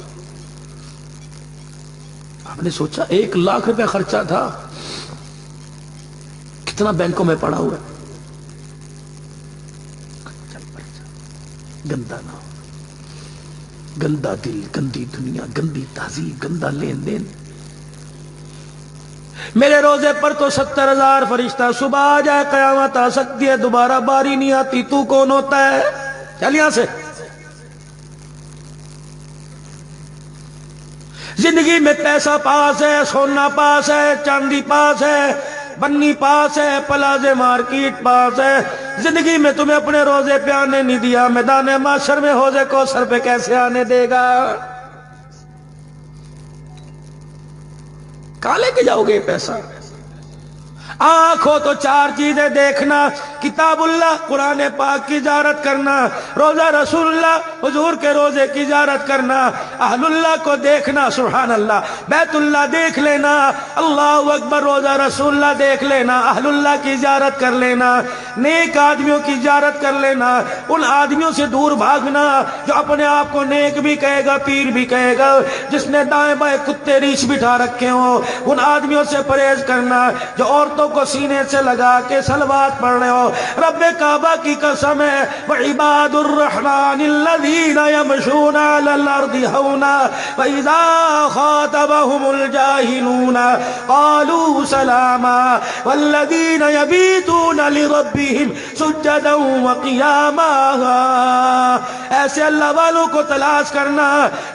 Speaker 1: آپ نے سوچا 1 لاکھ روپے خرچہ تھا، کتنا بینکوں میں پڑا ہوا ہے؟ گندا نام، گندا دل، گندی دنیا، گندی تہذیب، گندا لین دین۔ میرے روزے پر تو 70,000 فرشتہ، صبح آ جائے قیامت آ سکتی ہے، دوبارہ باری نہیں آتی، تو کون ہوتا ہے؟ چل یہاں سے۔ زندگی میں پیسہ پاس ہے، سونا پاس ہے، چاندی پاس ہے، بنی پاس ہے، پلازے مارکیٹ پاس ہے، زندگی میں تمہیں اپنے روزے پہ آنے نہیں دیا، میدان محشر میں حوض کوثر پہ کیسے آنے دے گا؟ کہاں لے کے جاؤ گے پیسہ؟ آنکھ ہو تو 4 چیزیں دیکھنا، کتاب اللہ قرآن پاک کی زیارت کرنا، روزہ رسول اللہ حضور کے روزے کی زیارت کرنا، اہل اللہ کو دیکھنا، سبحان اللہ، بیت اللہ دیکھ لینا، اللہ اکبر، روزہ رسول اللہ دیکھ لینا، اہل اللہ کی زیارت کر لینا، نیک آدمیوں کی زیارت کر لینا، ان آدمیوں سے دور بھاگنا جو اپنے آپ کو نیک بھی کہے گا، پیر بھی کہے گا، جس نے دائیں بائیں کتے ریچھ بٹھا رکھے ہوں، ان آدمیوں سے پرہیز کرنا جو عورتوں کو سینے سے لگا کے صلوات پڑھ رہے ہو۔ رب کعبہ کی قسم ہے، وعباد الرحمن الذین یمشون علی الارض ہونا وَإِذَا خَاطَبَهُمُ الْجَاهِلُونَ قَالُوا سَلَامًا وَالَّذِينَ يَبِيتُونَ لِرَبِّهِمْ سُجَّدًا وَقِيَامًا۔ ایسے اللہ والوں کو تلاش کرنا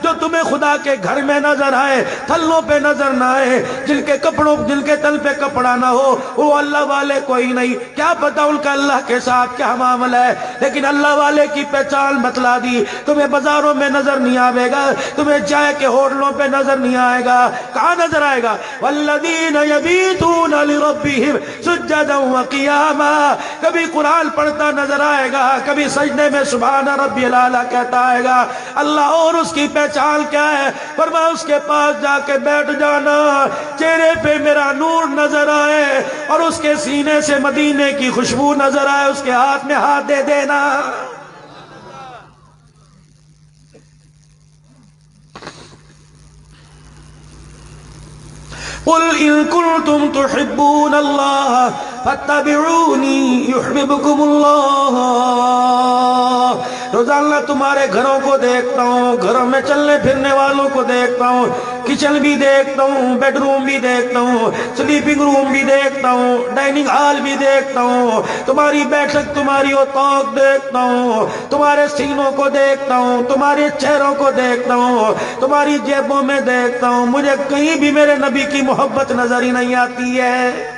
Speaker 1: جو تمہیں خدا کے گھر میں نظر آئے، تھلوں پہ نظر نہ آئے، جن کے کپڑوں، جن کے تل پہ کپڑا نہ ہو، وہ اللہ والے کوئی نہیں۔ کیا پتا ان کا اللہ کے ساتھ کیا معاملہ ہے، لیکن اللہ والے کی پہچان بتلا دی۔ تمہیں بازاروں میں نظر نہیں آئے گا، تمہیں چائے کے ہوٹلوں پہ نظر نہیں آئے گا، کہاں نظر آئے گا؟ والذین یبیتون لربہم سجدا وقیاما، کبھی قرآن پڑھتا نظر آئے گا، کبھی سجدے میں سبحان ربی الاعلیٰ کہتا آئے گا۔ اللہ اور اس کی پہچان کیا ہے؟ فرمایا اس کے پاس جا کے بیٹھ جانا، چہرے پہ میرا نور نظر آئے اور اس کے سینے سے مدینے کی خوشبو نظر آئے، اس کے ہاتھ میں ہاتھ دے دینا۔ قل ان کنتم تحبون اللہ فاتبعونی یحببکم اللہ۔ روزہ خدا اللہ تمہارے گھروں کو دیکھتا ہوں، گھروں میں چلنے پھرنے والوں کو دیکھتا ہوں، کچن بھی دیکھتا ہوں، بیڈ روم بھی دیکھتا ہوں، سلیپنگ روم بھی دیکھتا ہوں، ڈائننگ ہال بھی دیکھتا ہوں، تمہاری بیٹھک تمہاری اوتاق دیکھتا ہوں، تمہارے سینوں کو دیکھتا ہوں، تمہارے چہروں کو دیکھتا ہوں، تمہاری جیبوں میں دیکھتا ہوں، مجھے کہیں بھی میرے نبی کی محبت نظر ہی نہیں آتی ہے۔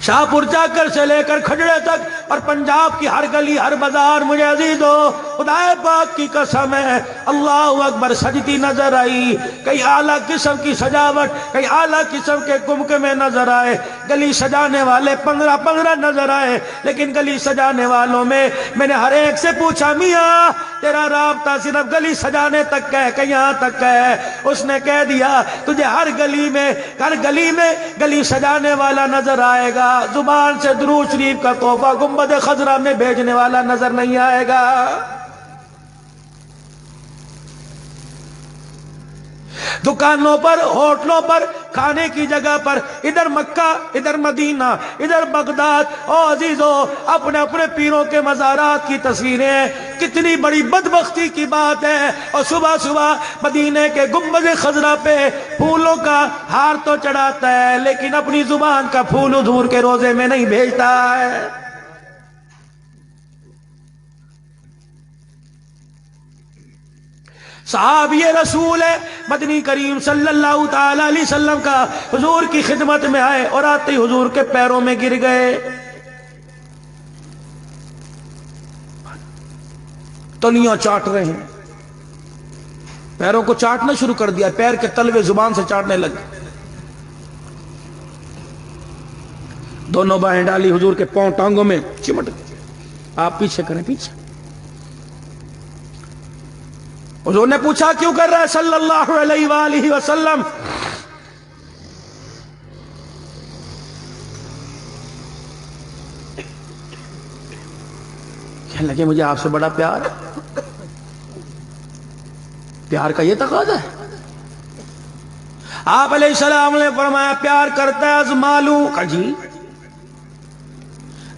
Speaker 1: شاہ پور چاکر سے لے کر کھجڑے تک اور پنجاب کی ہر گلی ہر بازار مجھے عزیزو خدا پاک کی قسم ہے اللہ اکبر سجتی نظر آئی۔ کئی اعلیٰ قسم کی سجاوٹ، کئی اعلیٰ قسم کے کمکمے نظر آئے، گلی سجانے والے 15 نظر آئے، لیکن گلی سجانے والوں میں نے ہر ایک سے پوچھا میاں تیرا رابطہ صرف گلی سجانے تک ہے کہ یہاں تک ہے؟ اس نے کہہ دیا تجھے ہر گلی میں گلی سجانے والا نظر آئے گا، زبان سے درود شریف کا تحفہ گنبد خضرا میں بھیجنے والا نظر نہیں آئے گا۔ دکانوں پر، ہوٹلوں پر، کھانے کی جگہ پر، ادھر مکہ ادھر مدینہ ادھر بغداد، او عزیزو اپنے اپنے پیروں کے مزارات کی تصویریں، کتنی بڑی بدبختی کی بات ہے۔ اور صبح صبح مدینے کے گنبد خضرا پہ پھولوں کا ہار تو چڑھاتا ہے لیکن اپنی زبان کا پھول حضور کے روزے میں نہیں بھیجتا ہے۔ صحابی رسول ہے مدنی کریم صلی اللہ تعالی علیہ وسلم کا حضور کی خدمت میں آئے اور آتے ہی حضور کے پیروں میں گر گئے۔ تلیاں چاٹ رہے ہیں، پیروں کو چاٹنا شروع کر دیا، پیر کے تلوے زبان سے چاٹنے لگے۔ دونوں باہیں ڈالی حضور کے پاؤں ٹانگوں میں چمٹ گئے۔ آپ پیچھے کریں، پیچھے۔ حضور نے پوچھا کیوں کر رہا ہے صلی اللہ علیہ وآلہ وسلم؟ کہنے لگے مجھے آپ سے بڑا پیار ہے، پیار کا یہ تقاضا ہے۔ آپ علیہ السلام نے فرمایا پیار کرتا ہے از مالو کا جی،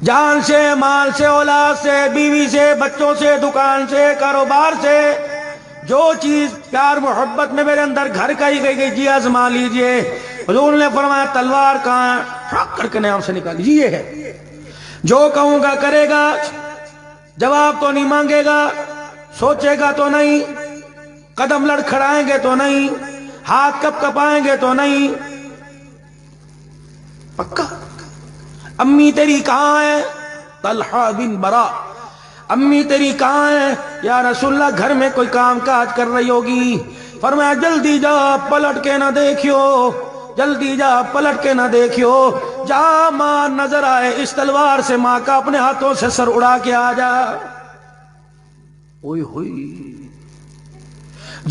Speaker 1: جان سے، مال سے، اولاد سے، بیوی سے، بچوں سے، دکان سے، کاروبار سے، جو چیز پیار محبت میں میرے اندر گھر کا ہی گئی جی آزما لیجئے۔ حضور نے فرمایا تلوار کہاں؟ ٹھاک کر کے نیام سے نکالی، جی یہ ہے، جو کہوں گا کرے گا، جواب تو نہیں مانگے گا، سوچے گا تو نہیں، قدم لڑکھڑائیں گے تو نہیں، ہاتھ کپ کپائیں گے تو نہیں، پکا۔ امی تیری کہاں ہے؟ طلحہ بن برا، امی تیری کہاں ہے؟ یا رسول اللہ گھر میں کوئی کام کاج کر رہی ہوگی۔ فرمایا جلدی جا پلٹ کے نہ دیکھیو، جلدی جا پلٹ کے نہ دیکھیو، جہاں ماں نظر آئے اس تلوار سے ماں کا اپنے ہاتھوں سے سر اڑا کے آ جا۔ اوئے ہوئی،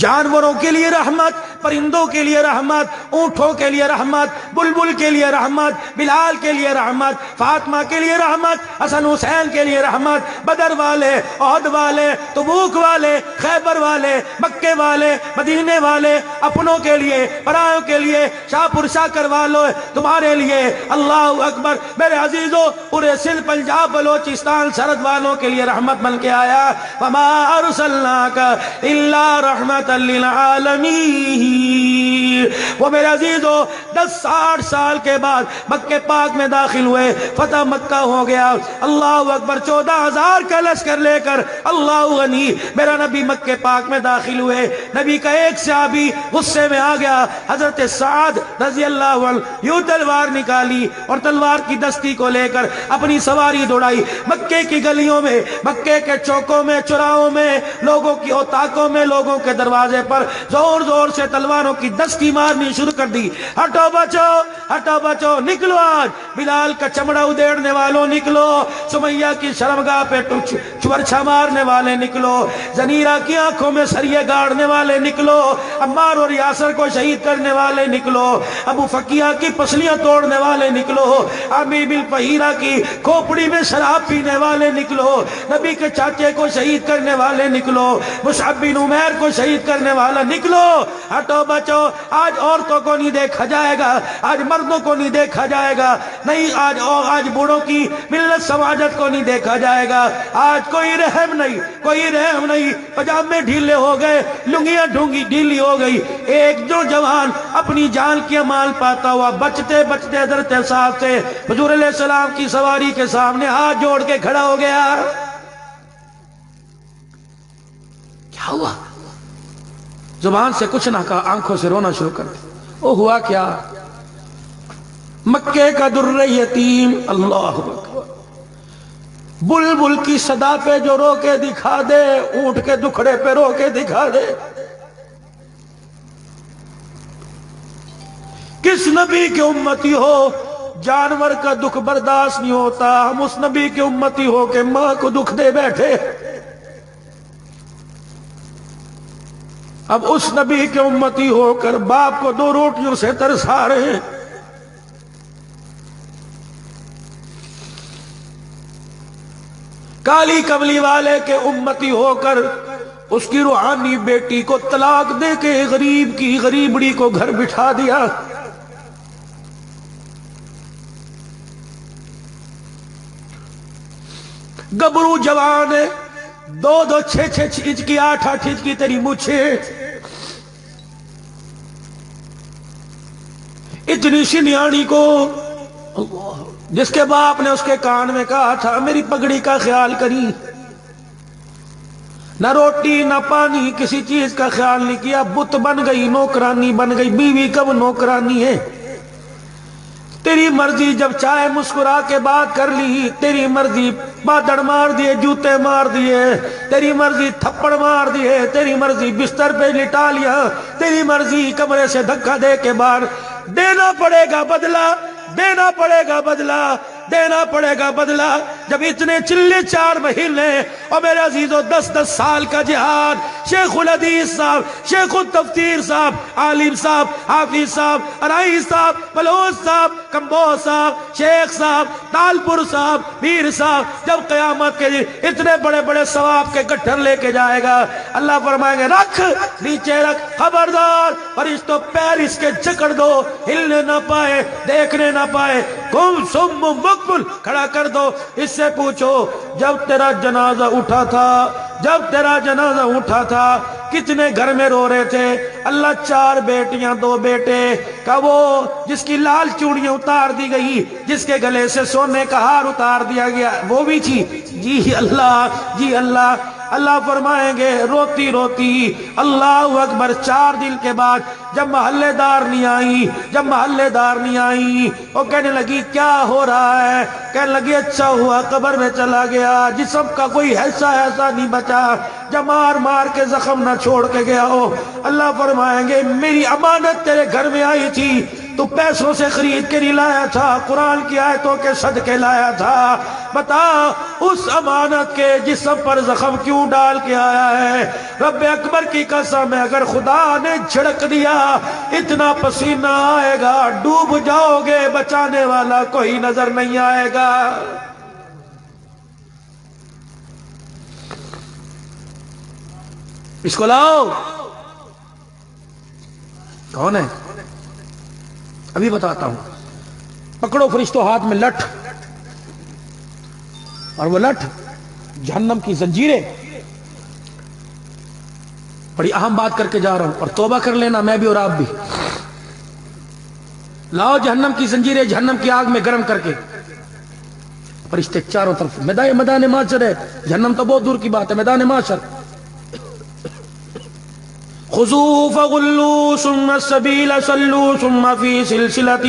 Speaker 1: جانوروں کے لیے رحمت، پرندوں کے لیے رحمت، اونٹوں کے لیے رحمت، بلبل کے لیے رحمت، بلال کے لیے رحمت، فاطمہ کے لیے رحمت، حسن حسین کے لیے رحمت، بدر والے، احد والے، تبوک والے، خیبر والے، مکے والے، مدینے والے، اپنوں کے لیے، پرایوں کے لیے، شاہ پور شاکر والوں تمہارے لیے، اللہ اکبر میرے عزیزوں، پورے سندھ پنجاب بلوچستان سرحد والوں کے لیے رحمت بن کے آیا۔ وما ارسلناک الا رحمت للعالمین۔ وہ میرے عزیزو 10-60 سال کے بعد مکہ پاک میں داخل ہوئے، فتح مکہ ہو گیا، اللہ اکبر 14,000 کا لشکر لے کر اللہ غنی میرا نبی مکہ پاک میں داخل ہوئے۔ نبی کا ایک صحابی غصے میں آ گیا، حضرت سعد رضی اللہ عنہ، یوں تلوار نکالی اور تلوار کی دستی کو لے کر اپنی سواری دوڑائی، مکے کی گلیوں میں، مکے کے چوکوں میں، چوراہوں میں، لوگوں کی اوتاکوں میں، لوگوں کے دروازے پر زور زور سے تلواروں کی دستی مارنی شروع کر دی۔ ہٹو بچو، ہٹو بچو، نکلو آج بلال کا چمڑا ادیڑنے والوں نکلو، سمیہ کی شرمگاہ پہ چورچھا مارنے والے نکلو، زنیرہ کی آنکھوں میں سریے گاڑنے والے نکلو، عمار اور یاسر کو شہید کرنے والے نکلو، ابو فقیہ کی پسلیاں توڑنے والے نکلو، عامر بن فہیرہ کی کھوپڑی میں شراب پینے والے نکلو، نبی کے چاچے کو شہید کرنے والے نکلو، مصعب بن عمیر کو شہید کرنے والا نکلو، ہٹو ہٹو بچو، آج عورتوں کو نہیں دیکھا جائے گا، آج مردوں کو نہیں دیکھا جائے گا، نہیں آج بوڑھوں کی ملت سماجت کو نہیں دیکھا جائے گا، آج کوئی رحم نہیں، کوئی رحم نہیں، پجامے ڈھیلے ہو گئے، لنگیاں ڈھیلی ہو گئی۔ ایک جو جوان اپنی جان کی امال پاتا ہوا بچتے بچتے حضرت صاحب سے حضور علیہ السلام کی سواری کے سامنے ہاتھ جوڑ کے کھڑا ہو گیا۔ کیا ہوا؟ زبان سے کچھ نہ کہا، آنکھوں سے رونا شروع کر دیا۔ وہ ہوا کیا؟ مکے کا در یتیم، اللہ اکبر، بلبل کی صدا پہ جو رو کے دکھا دے، اونٹ کے دکھڑے پہ رو کے دکھا دے۔ کس نبی کی امتی ہو جانور کا دکھ برداشت نہیں ہوتا، ہم اس نبی کی امتی ہو کہ ماں کو دکھ دے بیٹھے، اب اس نبی کے امتی ہو کر باپ کو 2 روٹیوں سے ترسا رہے ہیں۔ کالی کملی والے کے امتی ہو کر اس کی روحانی بیٹی کو طلاق دے کے غریب کی غریبڑی کو گھر بٹھا دیا۔ گبرو جوان ہے، 2 6 انچ کی 8 انچ کی تیری مچھیں، اتنی شنیانی کو اللہ، جس کے باپ نے اس کے کان میں کہا تھا میری پگڑی کا خیال کری، نہ روٹی نہ پانی کسی چیز کا خیال نہیں کیا، بت بن گئی، نوکرانی بن گئی، بیوی کب نوکرانی ہے، تیری مرضی، جب چاہے مسکرا کے بات کر لی، تیری مرضی بادڑ مار دیے، جوتے مار دیے، تیری مرضی تھپڑ مار دیے، تیری مرضی بستر پہ لٹا لیا، تیری مرضی کمرے سے دھکا دے کے باہر، دینا پڑے گا بدلہ، دینا پڑے گا بدلہ، دینا پڑے گا بدلہ۔ جب اتنے چلے 4 مہینے اور میرے عزیزو 10 سال کا جہاد، شیخ الحدیث صاحب، شیخ التفسیر صاحب، عالم صاحب، حافظ صاحب، ارائی صاحب، بلوچ صاحب، کمبوج صاحب، شیخ صاحب، تالپور صاحب، پیر صاحب، جب قیامت کے دن اتنے بڑے بڑے ثواب کے گٹھر لے کے جائے گا، اللہ فرمائیں گے رکھ، نیچے رکھ، خبردار فرشتوں پیر اس کے جکڑ دو، ہلنے نہ پائے، دیکھنے نہ پائے، گم سم مقبل، کھڑا کر دو۔ اس سے پوچھو جب تیرا جنازہ اٹھا تھا، جب تیرا جنازہ اٹھا تھا کتنے گھر میں رو رہے تھے؟ اللہ 4 بیٹیاں 2 بیٹے کا، وہ جس کی لال چوڑیاں اتار دی گئی، جس کے گلے سے سونے کا ہار اتار دیا گیا، وہ بھی تھی؟ جی اللہ، جی اللہ۔ اللہ فرمائیں گے روتی روتی اللہ اکبر 4 دن کے بعد جب محلے دار نہیں آئی، جب محلے دار نہیں آئی، وہ کہنے لگی کیا ہو رہا ہے؟ کہنے لگی اچھا ہوا قبر میں چلا گیا، جسم کا کوئی ایسا نہیں بچا، جب مار مار کے زخم نہ چھوڑ کے گیا ہو۔ اللہ فرمائیں گے میری امانت تیرے گھر میں آئی تھی، تو پیسوں سے خرید کے نہیں لایا تھا، قرآن کی آیتوں کے صدقے لایا تھا، بتا اس امانت کے جسم پر زخم کیوں ڈال کے آیا ہے؟ رب اکبر کی قسم ہے اگر خدا نے جھڑک دیا اتنا پسینہ آئے گا ڈوب جاؤ گے، بچانے والا کوئی نظر نہیں آئے گا۔ اس کو لاؤ، کون ہے؟ ابھی بتاتا ہوں۔ پکڑو فرشتوں ہاتھ میں لٹھ، اور وہ لٹھ جہنم کی زنجیریں، بڑی اہم بات کر کے جا رہا ہوں اور توبہ کر لینا میں بھی اور آپ بھی۔ لاؤ جہنم کی زنجیریں، جہنم کی آگ میں گرم کر کے، فرشتے چاروں طرف، میدان معاشر ہے، جہنم تو بہت دور کی بات ہے، میدان معاشر۔ خذوا فغلوا ثم السبيل سلوا ثم في سلسلة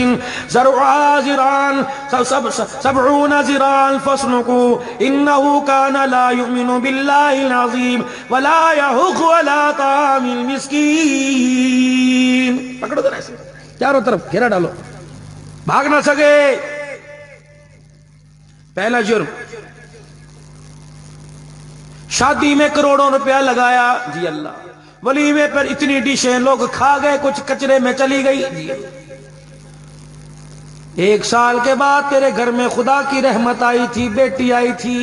Speaker 1: زرعها ذراعا 70 ذراعا فاسلكوه إنه كان لا يؤمن بالله العظيم ولا يحض على طعام المسكين۔ پکڑو ذرا ایسے چاروں طرف گھیرا ڈالو، بھاگ نہ سکے۔ پہلا جرم، شادی میں کروڑوں روپیہ لگایا، جی اللہ، ولیمے پر اتنی ڈشیں لوگ کھا گئے، کچھ کچرے میں چلی گئی، جی 1 سال کے بعد تیرے گھر میں خدا کی رحمت آئی تھی، بیٹی آئی تھی،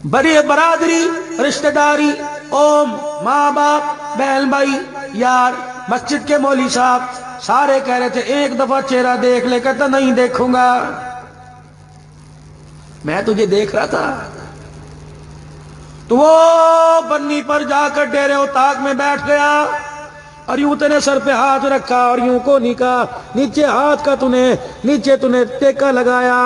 Speaker 1: بڑی برادری رشتہ داری او ماں باپ بہن بھائی یار مسجد کے مولوی صاحب سارے کہہ رہے تھے ایک دفعہ چہرہ دیکھ لے، کہتا نہیں دیکھوں گا، میں تجھے دیکھ رہا تھا۔ تو وہ بنی پر جا کر ڈیرے اتاق میں بیٹھ گیا اور یوں تنے سر پہ ہاتھ رکھا اور یوں کو نہیں کہا، نیچے ہاتھ کا نیچے تنے ٹیکا لگایا۔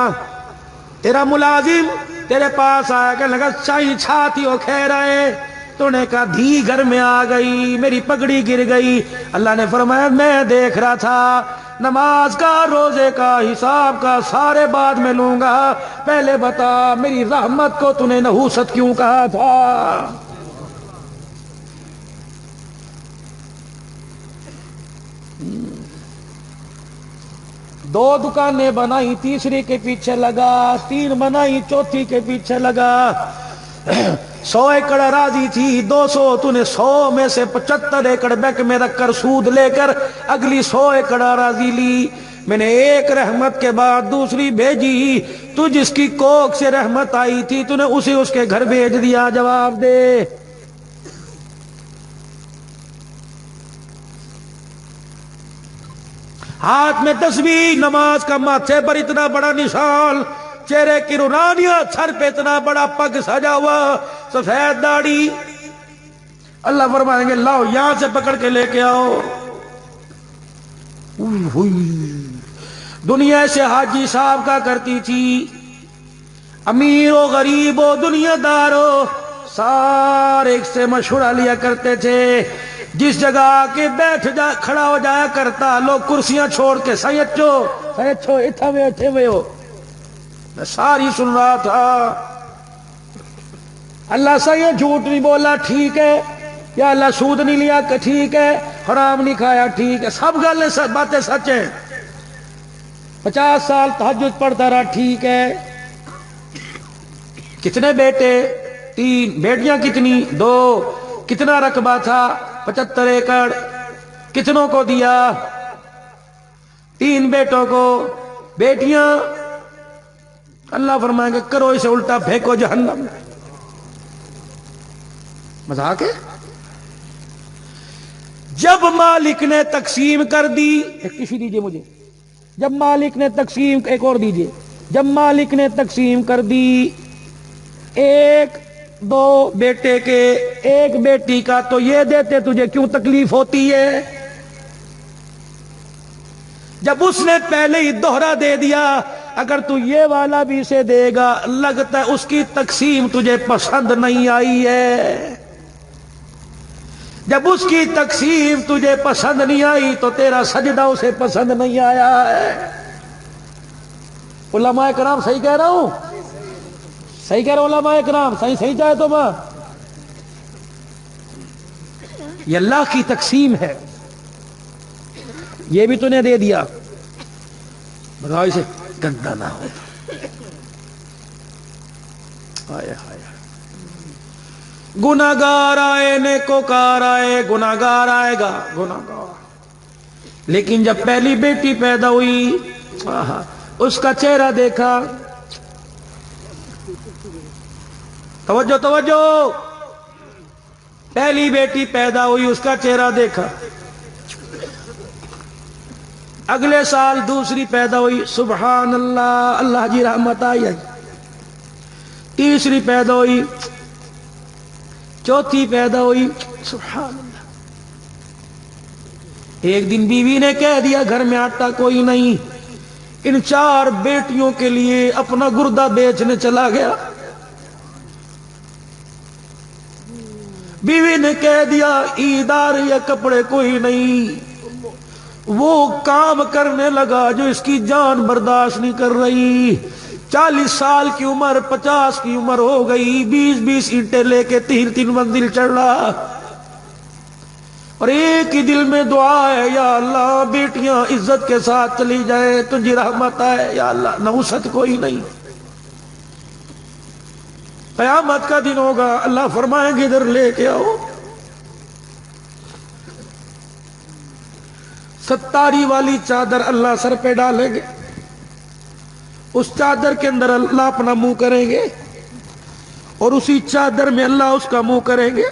Speaker 1: تیرا ملازم تیرے پاس آیا کہ لگا چاہیے چھاتی ہو کھہ رہے، تو نے کہا دھی گھر میں آ گئی، میری پگڑی گر گئی۔ اللہ نے فرمایا میں دیکھ رہا تھا، نماز کا روزے کا حساب کا سارے بعد میں لوں گا، پہلے بتا میری رحمت کو تو نے نحوست کیوں کہا تھا؟ دو دکانیں بنائی، تیسری کے پیچھے لگا، تین بنائی، چوتھی کے پیچھے لگا۔ 100 ایکڑ اراضی تھی، 200 تو نے 100 میں سے 75 ایکڑ بینک میں رکھ کر سود لے کر اگلی 100 ایکڑ اراضی لی۔ میں نے ایک رحمت کے بعد دوسری بھیجی، تو جس کی کوکھ سے رحمت آئی تھی تو نے اسے اس کے گھر بھیج دیا، جواب دے۔ ہاتھ میں تسبیح، نماز کا ماتھے پر اتنا بڑا نشان، چہرے کی رونانیاں، سر پہ اتنا بڑا پگ سجا ہوا، سفید داڑھی۔ اللہ فرمائیں گے لاؤ یہاں سے پکڑ کے لے کے آؤ۔ دنیا سے حاجی صاحب کا کرتی تھی، امیر و غریب و دنیا دار ہو سارے ایک سے مشورہ لیا کرتے تھے۔ جس جگہ کے بیٹھ جا کھڑا ہو جایا کرتا، لوگ کرسیاں چھوڑ کے سیچو اتھا میں اٹھے ہوئے ہو، میں ساری سن رہا تھا۔ اللہ سید جھوٹ نہیں بولا، ٹھیک ہے، یا اللہ سود نہیں لیا کہ ٹھیک ہے، حرام نہیں کھایا ٹھیک ہے، سب گلیں باتیں سچ ہیں۔ 50 سال تہجد پڑھتا رہا، ٹھیک ہے۔ کتنے بیٹے؟ 3 بیٹیاں کتنی؟ 2 کتنا رقبہ تھا؟ 75 ایکڑ کتنوں کو دیا؟ 3 بیٹوں کو، بیٹیاں اللہ فرمائیں گے کرو اسے الٹا پھینکو جہنم۔ مذاق ہے؟ جب مالک نے تقسیم کر دی، ایک کسی دیجئے مجھے، جب مالک نے تقسیم، ایک اور دیجئے، جب مالک نے تقسیم کر دی، 1-2 بیٹے کے 1 بیٹی کا تو یہ دیتے، تجھے کیوں تکلیف ہوتی ہے؟ جب اس نے پہلے ہی دوہرا دے دیا، اگر تو یہ والا بھی اسے دے گا، لگتا ہے اس کی تقسیم تجھے پسند نہیں آئی ہے۔ جب اس کی تقسیم تجھے پسند نہیں آئی تو تیرا سجدہ اسے پسند نہیں آیا ہے۔ علماء کرام صحیح کہہ رہا ہوں؟ صحیح کہہ رہا ہوں علماء کرام؟ صحیح چاہے تو ماں، یہ اللہ کی تقسیم ہے، یہ بھی تو نے دے دیا، بتاؤ اسے گندا نہ ہو۔ گناہگار آئے نیکوکار آئے، گناہگار آئے گا، گناہگار۔ لیکن جب پہلی بیٹی پیدا ہوئی، اس کا چہرہ دیکھا، توجہ توجہ، پہلی بیٹی پیدا ہوئی، اس کا چہرہ دیکھا، اگلے سال دوسری پیدا ہوئی، سبحان اللہ، اللہ جی رحمت آئی، تیسری پیدا ہوئی، چوتھی پیدا ہوئی، سبحان اللہ۔ ایک دن بیوی نے کہہ دیا گھر میں آٹا کوئی نہیں، ان 4 بیٹیوں کے لیے اپنا گردہ بیچنے چلا گیا۔ بیوی نے کہہ دیا عید آ رہی ہے، کپڑے کوئی نہیں، وہ کام کرنے لگا جو اس کی جان برداشت نہیں کر رہی۔ 40 سال کی عمر، 50 کی عمر ہو گئی، 20 اینٹیں لے کے 3 منزل چڑھ رہا، اور ایک ہی دل میں دعا ہے، یا اللہ بیٹیاں عزت کے ساتھ چلی جائیں، تجھے رحمت ہے یا اللہ، نحوست کوئی نہیں۔ قیامت کا دن ہوگا، اللہ فرمائیں گے ادھر لے کے آؤ۔ ستاری والی چادر اللہ سر پہ ڈالیں گے، اس چادر کے اندر اللہ اپنا منہ کریں گے، اور اسی چادر میں اللہ اس کا منہ کریں گے۔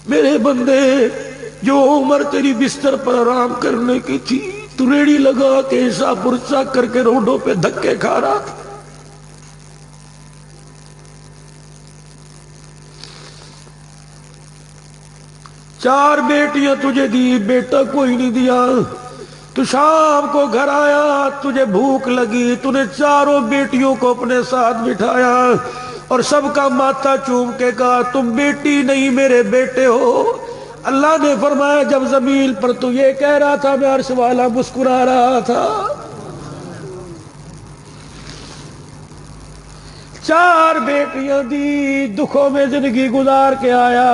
Speaker 1: میرے بندے، جو عمر تیری بستر پر آرام کرنے کی تھی، تو ریڑی لگا کے ایسا پرسا کر کے روڈوں پہ دھکے کھا رہا تھا۔ چار بیٹیاں تجھے دی، بیٹا کوئی نہیں دیا۔ تو شام کو گھر آیا، تجھے بھوک لگی، تو نے چاروں بیٹیوں کو اپنے ساتھ بٹھایا اور سب کا ماتھا چوم کے کہا تم بیٹی نہیں میرے بیٹے ہو۔ اللہ نے فرمایا جب زمین پر تو یہ کہہ رہا تھا میں عرش والا مسکرا رہا تھا۔ چار بیٹیاں دی، دکھوں میں زندگی گزار کے آیا،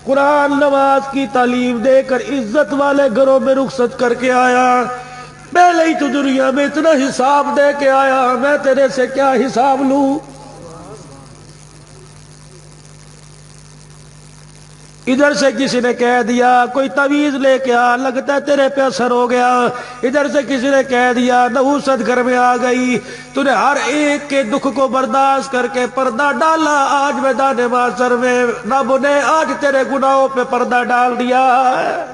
Speaker 1: قرآن نماز کی تعلیم دے کر عزت والے گھروں میں رخصت کر کے آیا۔ پہلے ہی تو دنیا میں اتنا حساب دے کے آیا، میں تیرے سے کیا حساب لوں؟ ادھر سے کسی نے کہہ دیا کوئی تعویذ لے کے آ، لگتا ہے تیرے پہ اثر ہو گیا۔ ادھر سے کسی نے کہہ دیا نحوست گھر میں آ گئی، تو نے ہر ایک کے دکھ کو برداشت کر کے پردہ ڈالا۔ آج میدان محشر میں رب نے آج تیرے گناہوں پہ پردہ ڈال دیا ہے۔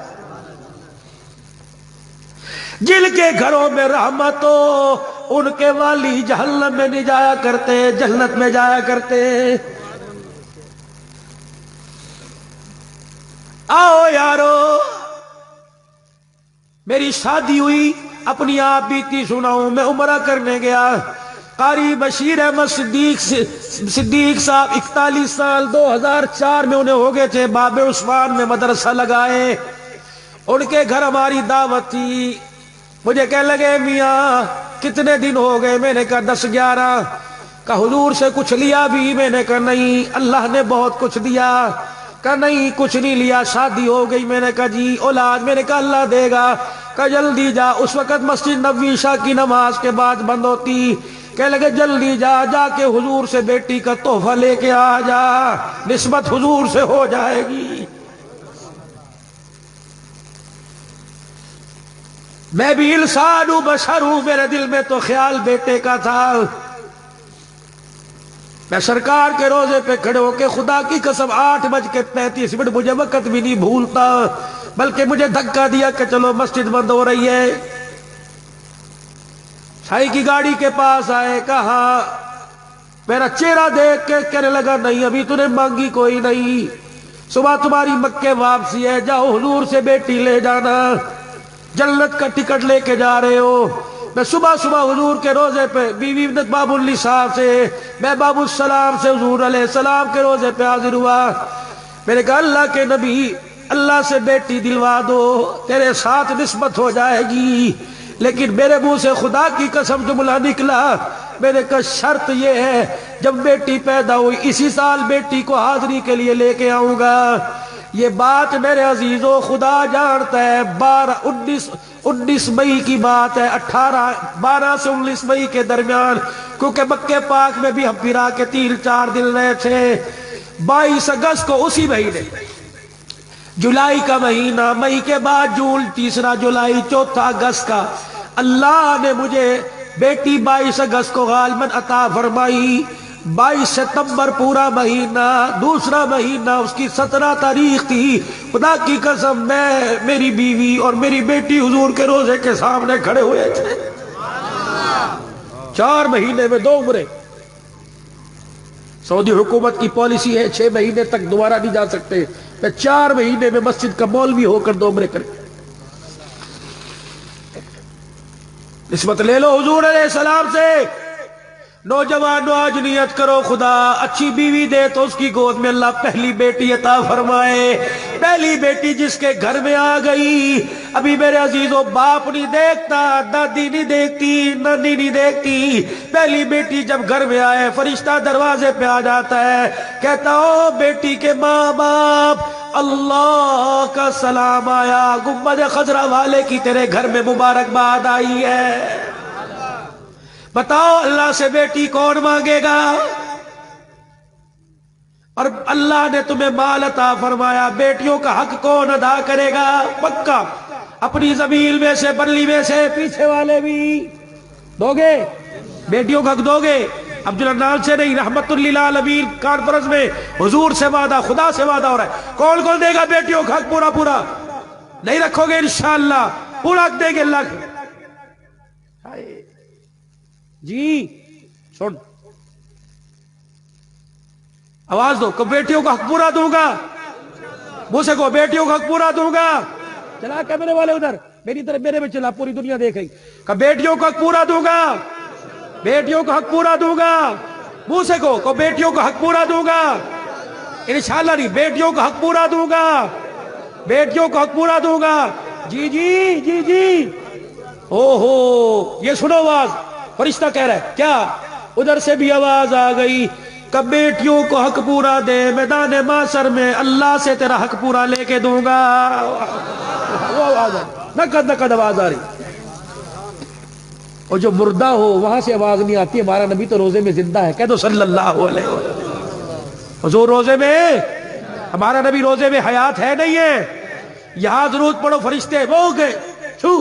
Speaker 1: جن کے گھروں میں رحمت ہو ان کے والی جہنم میں نہیں جایا کرتے، جنت میں جایا کرتے۔ آؤ یارو، میری شادی ہوئی، اپنی آپ بیتی سناؤں۔ میں عمرہ کرنے گیا، قاری بشیر احمد صدیق صاحب 41 سال 2004 میں انہیں ہو گئے تھے، باب عثمان میں مدرسہ لگائے۔ ان کے گھر ہماری دعوت تھی۔ مجھے کہنے لگے میاں کتنے دن ہو گئے؟ میں نے کہا 10-11۔ کہا حضور سے کچھ لیا بھی؟ میں نے کہا نہیں۔ اللہ نے بہت کچھ دیا؟ کہا نہیں کچھ نہیں لیا۔ شادی ہو گئی؟ میں نے کہا جی۔ اولاد؟ میں نے کہا اللہ دے گا۔ کہا جلدی جا۔ اس وقت مسجد نبوی عشاء کی نماز کے بعد بند ہوتی۔ کہنے لگے جلدی جا، جا کے حضور سے بیٹی کا تحفہ لے کے آ جا، نسبت حضور سے ہو جائے گی۔ میں بھی انسان ہوں، بشر ہوں، میرے دل میں تو خیال بیٹے کا تھا۔ میں سرکار کے روزے پہ کھڑے ہو کے خدا کی قسم 8:35 مجھے وقت بھی نہیں بھولتا، بلکہ مجھے دھکا دیا کہ چلو مسجد بند ہو رہی ہے۔ شاہی کی گاڑی کے پاس آئے، کہا میرا چہرہ دیکھ کے کہنے لگا نہیں ابھی تو نے مانگی کوئی نہیں، صبح تمہاری مکے واپسی ہے، جاؤ حضور سے بیٹی لے جانا، جنت کا ٹکٹ لے کے جا رہے ہو۔ میں صبح حضور کے روزے پہ بیوی باب النساء سے، میں باب السلام سے حضور علیہ السلام کے روزے پہ حاضر ہوا۔ میں نے کہا اللہ کے نبی اللہ سے بیٹی دلوا دو، تیرے ساتھ نسبت ہو جائے گی۔ لیکن میرے منہ سے خدا کی قسم جملہ نکلا، میں نے کہا شرط یہ ہے جب بیٹی پیدا ہوئی اسی سال بیٹی کو حاضری کے لیے لے کے آؤں گا۔ یہ بات میرے عزیزوں خدا جانتا ہے، 19 مئی کی بات ہے، 12 سے 19 مئی کے درمیان، کیونکہ مکے پاک میں بھی ہم پھرا کے 3-4 دن رہے تھے۔ 22 اگست کو اسی مہینے، جولائی کا مہینہ، مئی کے بعد جون، 3 جولائی، 4 اگست کا اللہ نے مجھے بیٹی 22 اگست کو غالباً عطا فرمائی۔ 22 ستمبر پورا مہینہ، دوسرا مہینہ اس کی 17 تاریخ تھی۔ خدا کی قسم میں، میری بیوی اور میری بیٹی حضور کے روزے کے سامنے کھڑے ہوئے تھے۔ 4 مہینے میں 2 عمرے۔ سعودی حکومت کی پالیسی ہے 6 مہینے تک دوبارہ نہیں جا سکتے، میں 4 مہینے میں مسجد کا مولوی ہو کر 2 عمرے کرے۔ نسبت لے لو حضور علیہ السلام سے۔ نوجوانوں آج نیت کرو خدا اچھی بیوی دے تو اس کی گود میں اللہ پہلی بیٹی عطا فرمائے۔ پہلی بیٹی جس کے گھر میں آ گئی، ابھی میرے عزیزوں باپ نہیں دیکھتا، دادی نہیں دیکھتی، نانی نہیں دیکھتی۔ پہلی بیٹی جب گھر میں آئے فرشتہ دروازے پہ آ جاتا ہے، کہتا ہو بیٹی کے ماں باپ اللہ کا سلام آیا، گنبد خضرا والے کی تیرے گھر میں مبارکباد آئی ہے۔ بتاؤ اللہ سے بیٹی کون مانگے گا؟ اور اللہ نے تمہیں مال عطا فرمایا، بیٹیوں کا حق کون ادا کرے گا؟ پکا اپنی زمین میں سے، برلی میں سے، پیچھے والے بھی دو گے؟ بیٹیوں کا حق دو گے؟
Speaker 2: عبدالنال سے نہیں، رحمت للعالمین کانفرنس میں حضور سے وعدہ، خدا سے وعدہ ہو رہا ہے، کون کون دے گا بیٹیوں کا حق پورا پورا؟ نہیں رکھو گے انشاءاللہ پورا حق دیں گے اللہ کا۔ جی سن آواز دو کہ بیٹیوں کا حق پورا دوں گا، منہ سے کہو بیٹیوں کا حق پورا دوں گا، چلا کیمرے والے ادھر میری طرف میرے میں چلا، پوری دنیا دیکھ رہی کہ بیٹیوں کا حق پورا دوں گا، بیٹیوں کا حق پورا دوں گا، منہ سے کہو کہ بیٹیوں کا حق پورا دوں گا، انشاءاللہ نہیں، بیٹیوں کا حق پورا دوں گا، بیٹیوں کا حق پورا دوں گا۔ جی جی جی جی اوہو یہ سنو آواز، فرشتہ کہہ رہا ہے کیا؟ ادھر سے بھی آواز آ گئی کہ بیٹیوں کو حق پورا دے، میدان محشر میں اللہ سے تیرا حق پورا لے کے دوں گا۔ وہ آواز آ رہی، نقد نقد آواز آ رہی، اور جو مردہ ہو وہاں سے آواز نہیں آتی۔ ہمارا نبی تو روزے میں زندہ ہے، کہہ دو صلی اللہ علیہ وسلم۔ حضور روزے میں، ہمارا نبی روزے میں حیات ہے نہیں ہے؟ یہاں ضرورت پڑو فرشتے وہ گئے چھو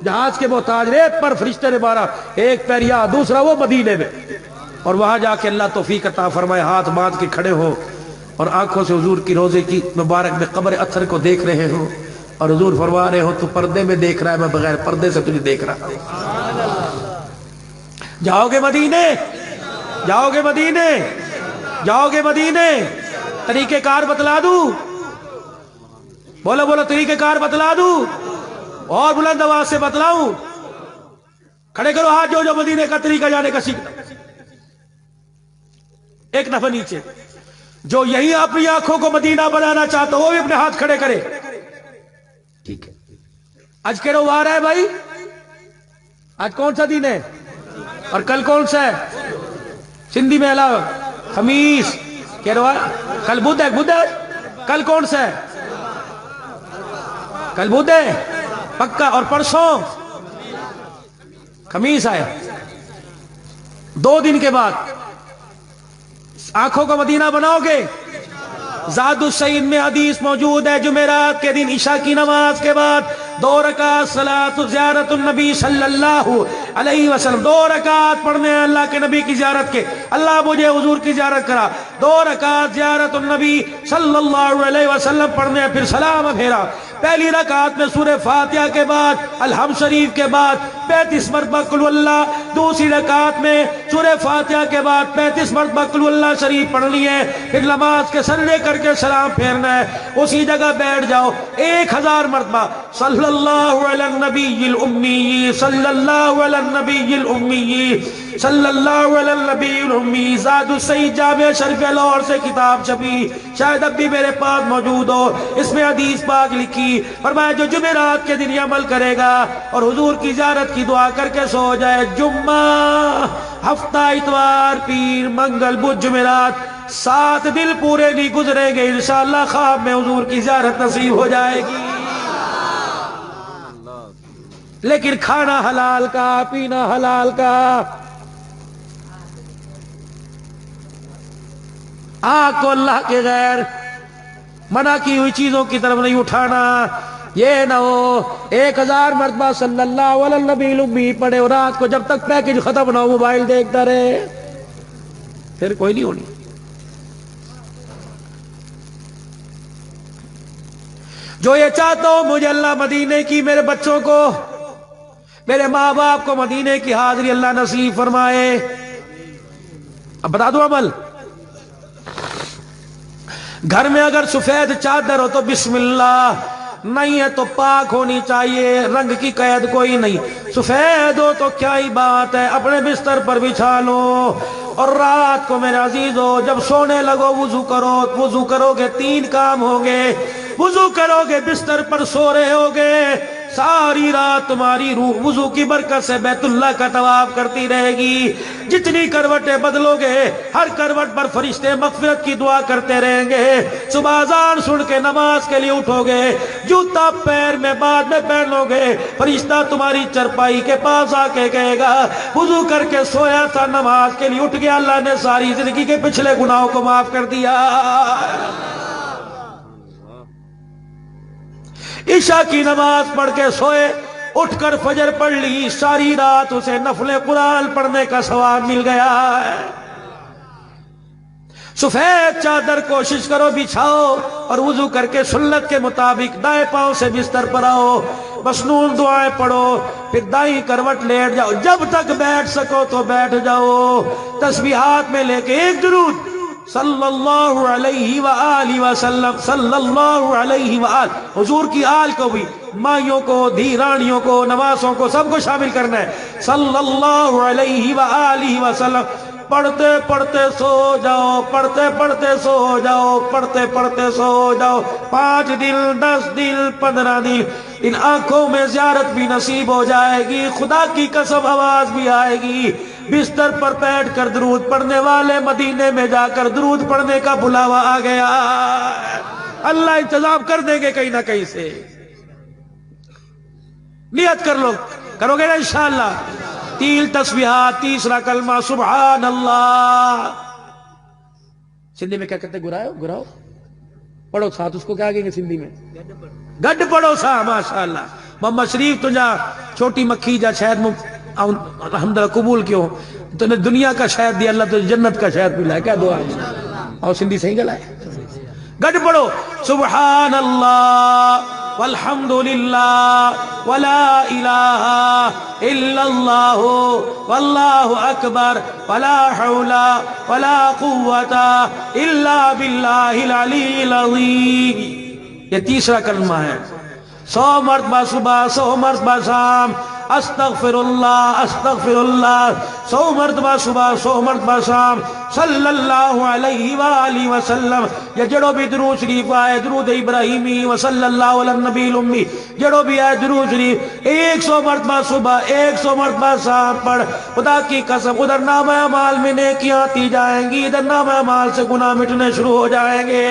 Speaker 2: جہاز کے محتاج، ریت پر فرشتے نے مارا، ایک پیر یہاں دوسرا وہ مدینے میں، اور وہاں جا کے اللہ توفیق عطا فرمائے ہاتھ باندھ کے کھڑے ہو اور آنکھوں سے حضور کی روزے کی مبارک میں قبر اثر کو دیکھ رہے ہو، اور حضور فرما رہے ہو تو پردے میں دیکھ رہا ہے، میں بغیر پردے سے تجھے دیکھ رہا ہوں۔ جاؤ گے مدینے، جاؤ گے مدینے، جاؤ گے مدینے، طریقہ کار بتلا دوں؟ بولو بولو طریقہ کار بتلا دوں؟ اور بلند آواز سے بتلاؤں؟ کھڑے کرو ہاتھ جو مدینے کا طریقہ جانے کا سیکھتا، ایک نفر نیچے، جو یہی اپنی آنکھوں کو مدینہ بنانا چاہتا ہو وہ بھی اپنے ہاتھ کھڑے کرے۔ ٹھیک ہے، آج کہہ رہو آ رہا ہے بھائی، آج کون سا دن ہے اور کل کون سا ہے؟ سندھی میں علاوہ خمیس، کہہ رہو کل بدھ ہے، بدھ ہے، کل کون سا ہے؟ کل بدھ ہے پکا، اور پرسوں خمیس آیا، 2 دن کے بعد آنکھوں کو مدینہ بناؤ گے۔ زاد السعید میں حدیث موجود ہے، جمعرات کے دن عشاء کی نماز کے بعد 2 رکعت صلاۃ زیارت النبی صلی اللہ علیہ وسلم، 2 رکعت پڑھنے ہیں اللہ کے نبی کی زیارت کے، اللہ مجھے حضور کی زیارت کرا، 2 رکعت زیارت النبی صلی اللہ علیہ وسلم پڑھنے ہیں، پھر سلام پھیرا۔ پہلی رکعت میں سورہ فاتحہ کے بعد الحمد شریف کے بعد 35 مرتبہ قل اللہ، دوسری رکعت میں سورہ فاتحہ کے بعد 35 مرتبہ قل اللہ شریف پڑھنی ہے، پھر نماز کے سجدے کر کے سلام پھیرنا ہے، اسی جگہ بیٹھ جاؤ 1000 مرتبہ صلی اللہ علی النبی الامی، صلی اللہ علی النبی الامی، صلی اللہ علی النبی الامی۔ زاد السعید جامع شریف لاہور سے کتاب چھپی، شاید اب بھی میرے پاس موجود ہو، اس میں حدیث پاک لکھی، فرمایا جو جمعرات کے دن یہ عمل کرے گا اور حضور کی زیارت کی دعا کر کے سو جائے، جمعہ، ہفتہ، اتوار، پیر، منگل، بدھ، جمعرات، 7 دن پورے نہیں گزریں گے انشاءاللہ خواب میں حضور کی زیارت نصیب ہو جائے گی۔ لیکن کھانا حلال کا، پینا حلال کا، آنکھ کو اللہ کے غیر منع کی ہوئی چیزوں کی طرف نہیں اٹھانا۔ یہ نہ ہو 1000 مرتبہ صلی اللہ علی النبی الامی پڑھے اور رات کو جب تک پیکج ختم نہ ہو موبائل دیکھتا رہے، پھر کوئی نہیں ہونی۔ جو یہ چاہتا ہوں مجھے اللہ مدینے کی، میرے بچوں کو، میرے ماں باپ کو مدینے کی حاضری اللہ نصیب فرمائے۔ اب بتا دوں عمل، گھر میں اگر سفید چادر ہو تو بسم اللہ، نہیں ہے تو پاک ہونی چاہیے، رنگ کی قید کوئی نہیں، سفید ہو تو کیا ہی بات ہے، اپنے بستر پر بچھا لو، اور رات کو میرے عزیزو جب سونے لگو وضو کرو، وضو کرو گے 3 کام ہوگے، وضو کرو گے بستر پر سو رہے ہوگے، ساری رات تمہاری روح وضو کی برکت سے بیت اللہ کا طواف کرتی رہے گی، جتنی کروٹیں بدلو گے ہر کروٹ پر فرشتے مغفرت کی دعا کرتے رہیں گے، صبح اذان سن کے نماز کے لیے اٹھو گے، جوتا پیر میں بعد میں پہنو گے، فرشتہ تمہاری چرپائی کے پاس آ کے کہے گا وضو کر کے سویا تھا نماز کے لیے اٹھ گیا، اللہ نے ساری زندگی کے پچھلے گناہوں کو معاف کر دیا۔ عشاء کی نماز پڑھ کے سوئے، اٹھ کر فجر پڑھ لی، ساری رات اسے نفل قرآن پڑھنے کا ثواب مل گیا ہے۔ سفید چادر کوشش کرو بچھاؤ اور وضو کر کے سنت کے مطابق دائیں پاؤں سے بستر پر آؤ، مسنون دعائیں پڑھو، پھر دائیں کروٹ لیٹ جاؤ، جب تک بیٹھ سکو تو بیٹھ جاؤ، تسبیحات میں لے کے ایک درود صلی اللہ علیہ وآلہ وسلم، صلی اللہ علیہ وآلہ، حضور کی آل کو بھی، مائیوں کو، دھیرانیوں کو، نواسوں کو، سب کو شامل کرنا ہے، صلی اللہ علیہ وآلہ وسلم، پڑھتے پڑھتے سو جاؤ، پڑھتے پڑھتے سو جاؤ، پڑھتے پڑھتے سو جاؤ، 5 دن 10 دن 15 دن ان آنکھوں میں زیارت بھی نصیب ہو جائے گی، خدا کی قسم آواز بھی آئے گی، بستر پر بیٹھ کر درود پڑھنے والے مدینے میں جا کر درود پڑھنے کا بلاوا آ گیا، اللہ انتظام کر دیں گے کہیں نہ کہیں سے، نیت کر لو، کرو گے نا انشاءاللہ، 3 تسبیحات، تیسرا کلمہ سبحان اللہ، سندھی میں کیا کہتے ہیں؟ گراؤ گراؤ، پڑھو ساتھ، اس کو کیا کہیں گے سندھی میں؟ گڈ پڑھو سا، ماشاءاللہ، محمد شریف تجھا چھوٹی مکھی جا شہد الحمدللہ قبول کیوں، تو نے دنیا کا شہد دیا، اللہ تو جنت کا شہد پلا ہے، کیا دعا ہے؟ اور سندھی صحیح گلا ہے، گڈ پڑھو سبحان اللہ والحمدللہ ولا الہ الا اللہ واللہ اکبر ولا حول ولا قوت الا باللہ العلی العظیم، یہ تیسرا کلمہ ہے، 100 مرتبہ صبح، 100 مرتبہ شام، استغفر اللہ استغفر اللہ، 100 مرتبہ صبح، 100 مرتبہ شام، صلی اللہ علیہ وآلہ وسلم، یا جڑو بھی درود شریف آئے، درود ابراہیمی وصلی اللہ علی النبی الامی، جڑو بھی آئے درود شریف 100 مرتبہ صبح، 100 مرتبہ شام پڑھ، خدا کی قسم ادھر نام اعمال میں نیکیاں آتی جائیں گی، ادھر نام اعمال سے گناہ مٹنے شروع ہو جائیں گے،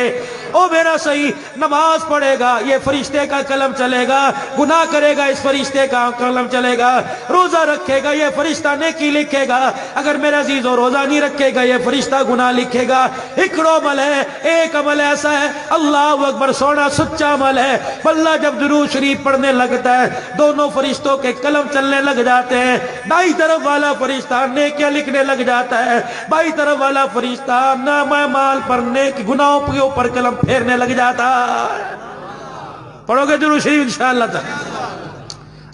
Speaker 2: او میرا صحیح نماز پڑھے گا یہ فرشتے کا قلم چلے گا، گناہ کرے گا اس فرشتے کا قلم چلے گا، روزہ رکھے گا یہ فرشتہ نیکی لکھے گا، اگر میرا عزیزو روزہ نہیں رکھے گا یہ فرشتہ گناہ لکھے گا، ایکڑو عمل ہے، ایک عمل ایسا ہے، اللہ اکبر سونا سچا عمل ہے، اللہ جب درود شریف پڑھنے لگتا ہے دونوں فرشتوں کے قلم چلنے لگ جاتے ہیں، دائیں طرف والا فرشتہ نیکیاں لکھنے لگ جاتا ہے، بائیں طرف والا فرشتہ نام اعمال پر نیک گناہوں کے اوپر قلم پھیرنے لگ جاتا ہے، پڑھو گے درود شریف انشاءاللہ تعالی۔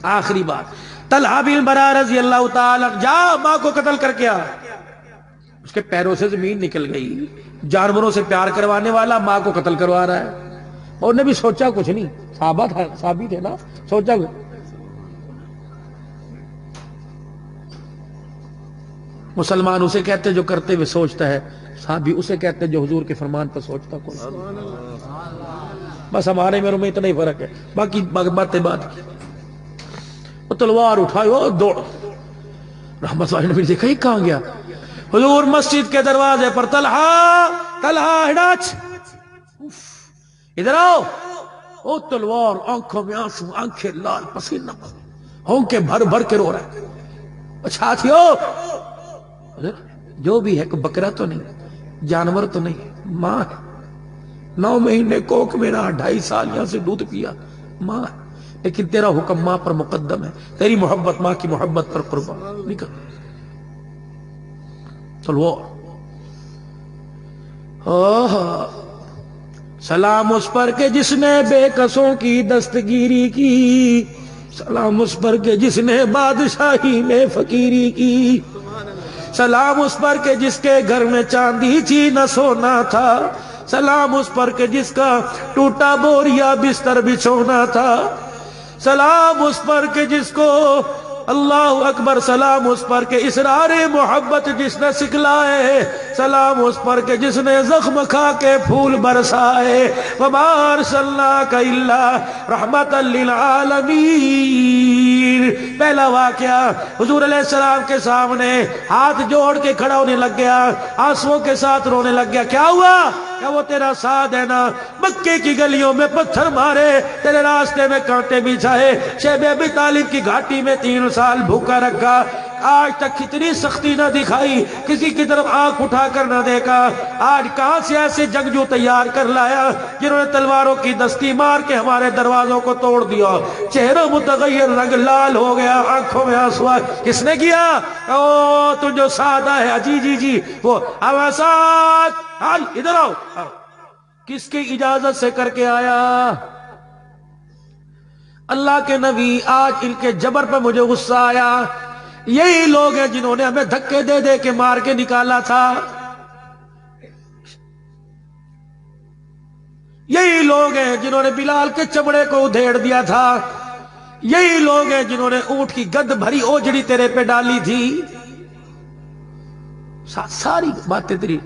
Speaker 2: آخری بات، طلحہ بن برا رضی اللہ تعالی، جا ماں کو قتل کر کے آ، اس کے پیروں سے زمین نکل گئی، جانوروں سے پیار کروانے والا ماں کو قتل کروا رہا ہے، اور نے بھی سوچا کچھ نہیں، صحابی تھے نا، سوچا کچھ مسلمان اسے کہتے جو کرتے ہوئے سوچتا ہے، صحابی اسے کہتے جو حضور کے فرمان پر سوچتا کوئی، بس ہمارے میرے میں اتنا ہی فرق ہے، باقی باتیں بات کی، وہ تلوار اٹھائی وہ دوڑ، رحمت اللہ نے دیکھا یہ کہاں گیا، حضور مسجد کے دروازے پر، طلحہ ہڑاچ ادھر آؤ، وہ تلوار آنکھوں میں آنسو، آنکھیں لال، پسینہ ہونکیں بھر بھر کے رو رہا ہے، اچھا تھی ہو جو بھی ہے، کوئی بکرا تو نہیں، جانور تو نہیں، ماں ہے، 9 مہینے کوکھ میں رہا، 2.5 سال یہاں سے دودھ پیا، ماں ہے، لیکن تیرا حکم ماں پر مقدم ہے، تیری محبت ماں کی محبت پر قربان نکل تلوار، سلام اس پر کہ جس نے بے کسوں کی دستگیری کی، سلام اس پر کہ جس نے بادشاہی میں فقیری کی، سلام اس پر کہ جس کے گھر میں چاندی تھی نہ سونا تھا، سلام اس پر کہ جس کا ٹوٹا بوریا بستر بچھونا تھا، سلام اس پر کہ جس کو اللہ اکبر، سلام اس پر کہ اسرار محبت جس نے سکھلائے، سلام اس پر کہ جس نے زخم کھا کے پھول برسائے، وما ارسلناک الا رحمت للعالمین۔ پہلا واقعہ حضور علیہ السلام کے سامنے ہاتھ جوڑ کے کھڑا ہونے لگ گیا، آنسوؤں کے ساتھ رونے لگ گیا، کیا ہوا؟ کیا وہ تیرا ساتھ ہے نا؟ مکے کی گلیوں میں پتھر مارے، تیرے راستے میں کانٹے بچھائے، شیب ابی طالب کی گھاٹی میں 3 سال بھوکا رکھا، آج تک کتنی سختی نہ دکھائی، کسی کی طرف آنکھ اٹھا کر نہ دیکھا، آج کہاں سے ایسے جنگجو تیار کر لایا جنہوں نے تلواروں کی دستی مار کے ہمارے دروازوں کو توڑ دیا، چہرہ متغیر، رنگ لال ہو گیا، آنکھوں میں آنسو آئے۔ کس نے کیا؟ او تو جو سادہ ہے، جی وہ اواسات، حال ادھر آؤ، کس کی اجازت سے کر کے آیا؟ اللہ کے نبی، آج ان کے جبر پہ مجھے غصہ آیا، یہی لوگ ہیں جنہوں نے ہمیں دھکے دے دے کے مار کے نکالا تھا، یہی لوگ ہیں جنہوں نے بلال کے چمڑے کو ادھیڑ دیا تھا، یہی لوگ ہیں جنہوں نے اونٹ کی گند بھری اوجڑی تیرے پہ ڈالی تھی، ساری باتیں تیری،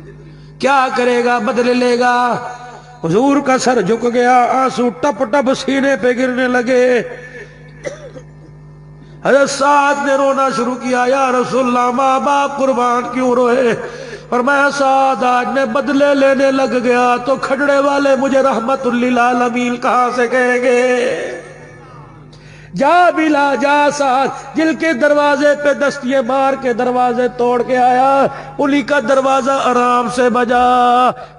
Speaker 2: کیا کرے گا؟ بدلے لے گا۔ حضور کا سر جھک گیا، آنسو ٹپ ٹپ سینے پہ گرنے لگے۔ حضرت سعد نے رونا شروع کیا، یا رسول اللہ ماں باپ قربان کیوں روئے؟ فرمایا سعد آج میں بدلے لینے لگ گیا تو کھڑڑے والے مجھے رحمت للعالمین کہاں سے کہیں گے؟ جا بلا جا سعد، جل کے دروازے پہ دستیے مار کے دروازے توڑ کے آیا، انہی کا دروازہ آرام سے بجا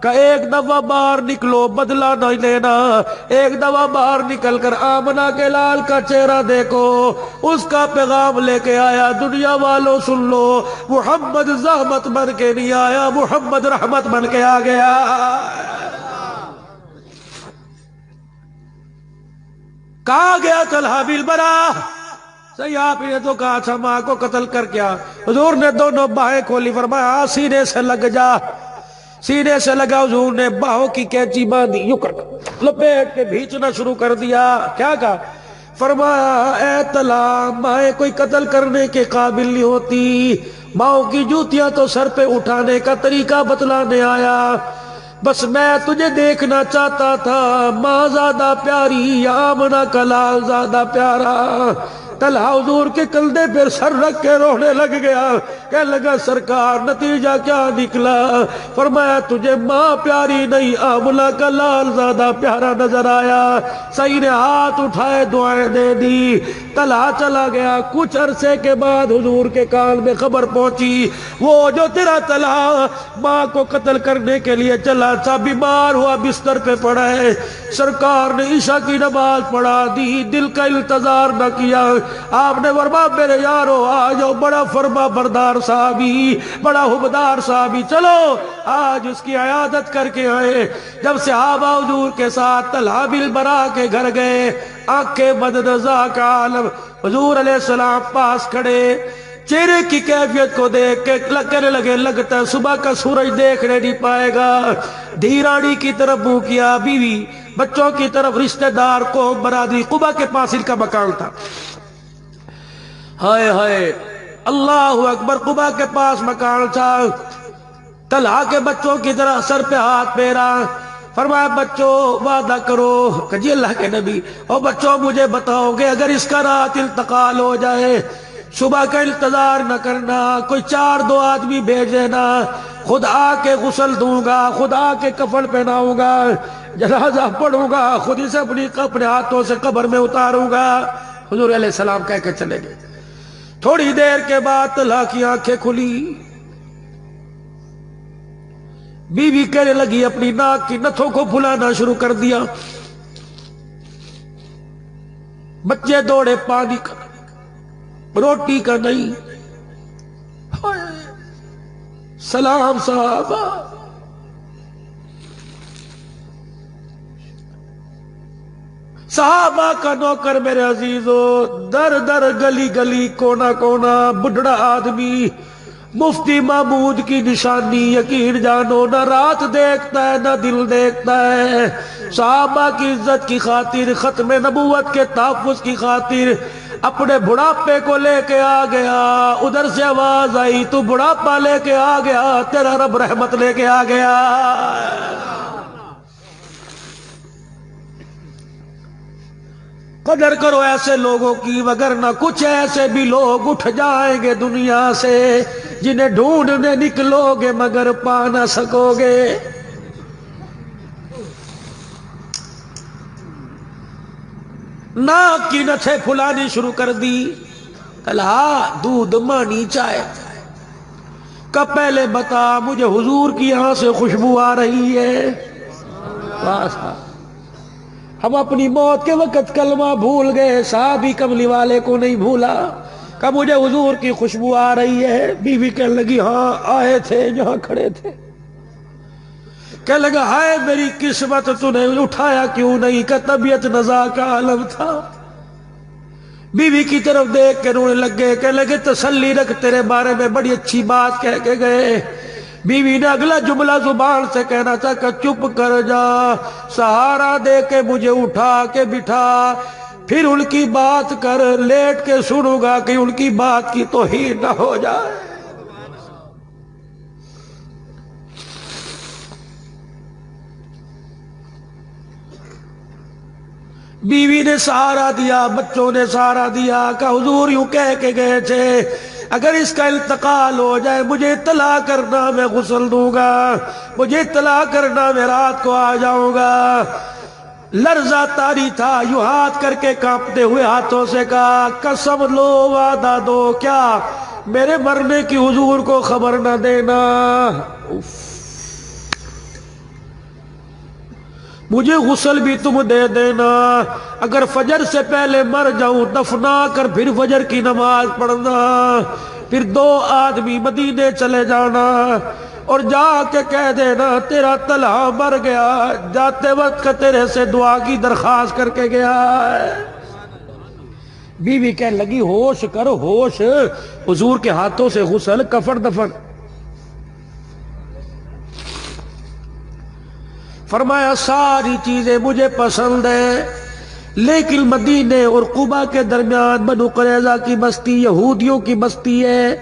Speaker 2: کہ ایک دفعہ باہر نکلو، بدلہ نہیں لینا، ایک دفعہ باہر نکل کر آمنہ کے لال کا چہرہ دیکھو، اس کا پیغام لے کے آیا، دنیا والوں سن لو، محمد زحمت بن کے نہیں آیا، محمد رحمت بن کے آ گیا۔ کہاں گیا طلحہ بن برا؟ صحیح آپ نے تو کہا تھا ماں کو قتل کر کیا۔ حضور نے دونوں باہیں کھولی، فرمایا سینے سے لگ جا، سینے سے لگا۔ حضور نے باہوں کی کینچی باندھی، یوں کر لپیٹ کے بھینچنا شروع کر دیا۔ کیا کہا؟ فرمایا اے طلحہ، مائیں کوئی قتل کرنے کے قابل نہیں ہوتی، ماؤں کی جوتیاں تو سر پہ اٹھانے کا طریقہ بتلانے آیا، بس میں تجھے دیکھنا چاہتا تھا، ماں زیادہ پیاری یا آمنہ کا لال زیادہ پیارا؟ طلحہ حضور کے کندھے پر سر رکھ کے رونے لگ گیا، کہنے لگا سرکار نتیجہ کیا نکلا؟ فرمایا تجھے ماں پیاری نہیں، آمنہ کا لال زیادہ پیارا نظر آیا۔ سعید نے ہاتھ اٹھائے، دعائیں دے دی، طلحہ چلا گیا۔ کچھ عرصے کے بعد حضور کے کان میں خبر پہنچی، وہ جو تیرا طلحہ ماں کو قتل کرنے کے لیے چلا تھا، بیمار ہوا، بستر پہ پڑا ہے۔ سرکار نے عشاء کی نماز پڑھا دی، دل کا التظار نہ کیا۔ آپ نے فرمایا میرے یارو آ جاؤ، بڑا فرما بردار صحابی، بڑا حبدار صحابی، چلو آج اس کی عیادت کر کے آئے۔ جب صحابہ حضور کے ساتھ طلحہ بن برا کے گھر گئے، آنکھیں بد نظر کا عالم، حضور علیہ السلام پاس کھڑے، چہرے کی کیفیت کو دیکھ کے کہنے لگے لگتا ہے صبح کا سورج دیکھنے نہیں پائے گا۔ دھیراڑی کی طرف منہ کیا، بیوی بچوں کی طرف رشتہ دار کو برادری، قبا کے پاس ان کا مکان تھا۔ ہائے ہائے اللہ اکبر، قبا کے پاس مکان تھا۔ طلحہ کے بچوں کی طرح سر پہ ہاتھ پھیرا، فرمایا بچوں وعدہ کرو کہ جی اللہ کے نبی، اور بچوں مجھے بتاؤ گے اگر اس کا رات انتقال ہو جائے، صبح کا انتظار نہ کرنا، کوئی 4 آدمی بھیج دینا، خود آ کے غسل دوں گا، خود آ کے کفن پہناؤں گا، جنازہ پڑھوں گا، خود اسے اپنے ہاتھوں سے قبر میں اتاروں گا۔ حضور علیہ السلام کہہ کے چلے گئے۔ تھوڑی دیر کے بعد طلحہ کی آنکھیں کھلی، بیوی کہنے لگی اپنی ناک کی نتھوں کو پھلانا شروع کر دیا، بچے دوڑے پانی کا روٹی کا نہیں، سلام صحابہ، صحابہ کا نوکر میرے عزیزو، در در گلی گلی کونا کونا بڈھڑا آدمی، مفتی محمود کی نشانی یقین جانو، نہ رات دیکھتا ہے نہ دل دیکھتا ہے، صحابہ کی عزت کی خاطر، ختم نبوت کے تحفظ کی خاطر اپنے بڑھاپے کو لے کے آ گیا۔ ادھر سے آواز آئی تو بڑھاپا لے کے آ گیا، تیرا رب رحمت لے کے آ گیا۔ قدر کرو ایسے لوگوں کی، وگرنہ کچھ ایسے بھی لوگ اٹھ جائیں گے دنیا سے جنہیں ڈھونڈنے نکلو گے مگر پا نہ سکو گے۔ ناک کی نتھیں پھلانی شروع کر دی، کہا دودھ مانی چائے کا پہلے بتا مجھے حضور کی یہاں سے خوشبو آ رہی ہے. بس ہم اپنی موت کے وقت کلمہ بھول گئے، صحابی کملی والے کو نہیں بھولا. کہ مجھے حضور کی خوشبو آ رہی ہے. بیوی کہنے لگی ہاں آئے تھے جہاں کھڑے تھے. کہنے لگا ہائے میری قسمت، تو نے اٹھایا کیوں نہیں؟ کہ طبیعت نزا کا عالم تھا. بیوی کی طرف دیکھ کے رونے لگ گئے. کہنے لگے تسلی رکھ، تیرے بارے میں بڑی اچھی بات کہہ کے گئے. بیوی نے اگلا جملہ زبان سے کہنا تھا کہ چپ کر جا، سہارا دے کے مجھے اٹھا کے بٹھا، پھر ان کی بات کر، لیٹ کے سنوں گا کہ ان کی بات کی توہین نہ ہو جائے. بیوی نے سہارا دیا، بچوں نے سہارا دیا. کہ حضور یوں کہہ کے گئے تھے اگر اس کا انتقال ہو جائے مجھے اطلاع کرنا، میں غسل دوں گا. مجھے اطلاع کرنا، میں رات کو آ جاؤں گا. لرزہ طاری تھا، یوں ہاتھ کر کے کانپتے ہوئے ہاتھوں سے کہا قسم لو، وعدہ دو، کیا میرے مرنے کی حضور کو خبر نہ دینا. مجھے غسل بھی تم دے دینا، اگر فجر سے پہلے مر جاؤں دفنا کر پھر فجر کی نماز پڑھنا، پھر 2 آدمی مدینے چلے جانا اور جا کے کہہ دینا تیرا طلحہ مر گیا، جاتے وقت تیرے سے دعا کی درخواست کر کے گیا ہے. بیوی کہنے لگی ہوش کر ہوش. حضور کے ہاتھوں سے غسل، کفن دفن. فرمایا ساری چیزیں مجھے پسند ہیں، لیکن مدینے اور قباء کے درمیان بنو قریظہ کی بستی یہودیوں کی بستی ہے.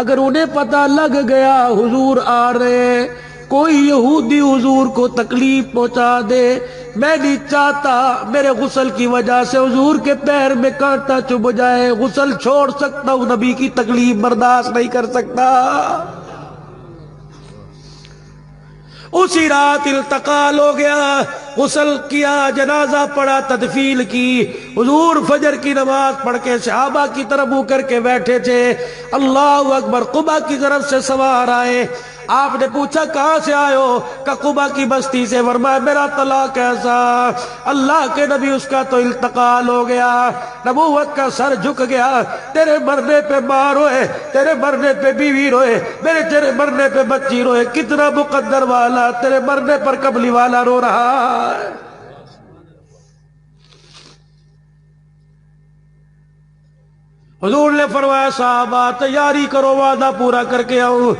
Speaker 2: اگر انہیں پتہ لگ گیا حضور آ رہے، کوئی یہودی حضور کو تکلیف پہنچا دے، میں نہیں چاہتا میرے غسل کی وجہ سے حضور کے پیر میں کانٹا چبھ جائے. غسل چھوڑ سکتا ہوں، نبی کی تکلیف برداشت نہیں کر سکتا. اسی رات انتقال ہو گیا، غسل کیا، جنازہ پڑھا، تدفین کی. حضور فجر کی نماز پڑھ کے صحابہ کی طرف منہ کر کے بیٹھے تھے. اللہ اکبر. قباء کی طرف سے سوار آئے. آپ نے پوچھا کہاں سے آئے ہو؟ کہ قباء کی بستی سے. فرمایا میرا طلاق کیسا؟ اللہ کے نبی اس کا تو انتقال ہو گیا، نبوت کا سر جھک گیا. تیرے مرنے پہ ماں روئے، تیرے مرنے پہ بیوی روئے، تیرے مرنے پہ بچی روئے. کتنا مقدر والا تیرے مرنے پر قبلی والا رو رہا ہے. حضور نے فرمایا صحابہ تیاری کرو، وعدہ پورا کر کے آؤ.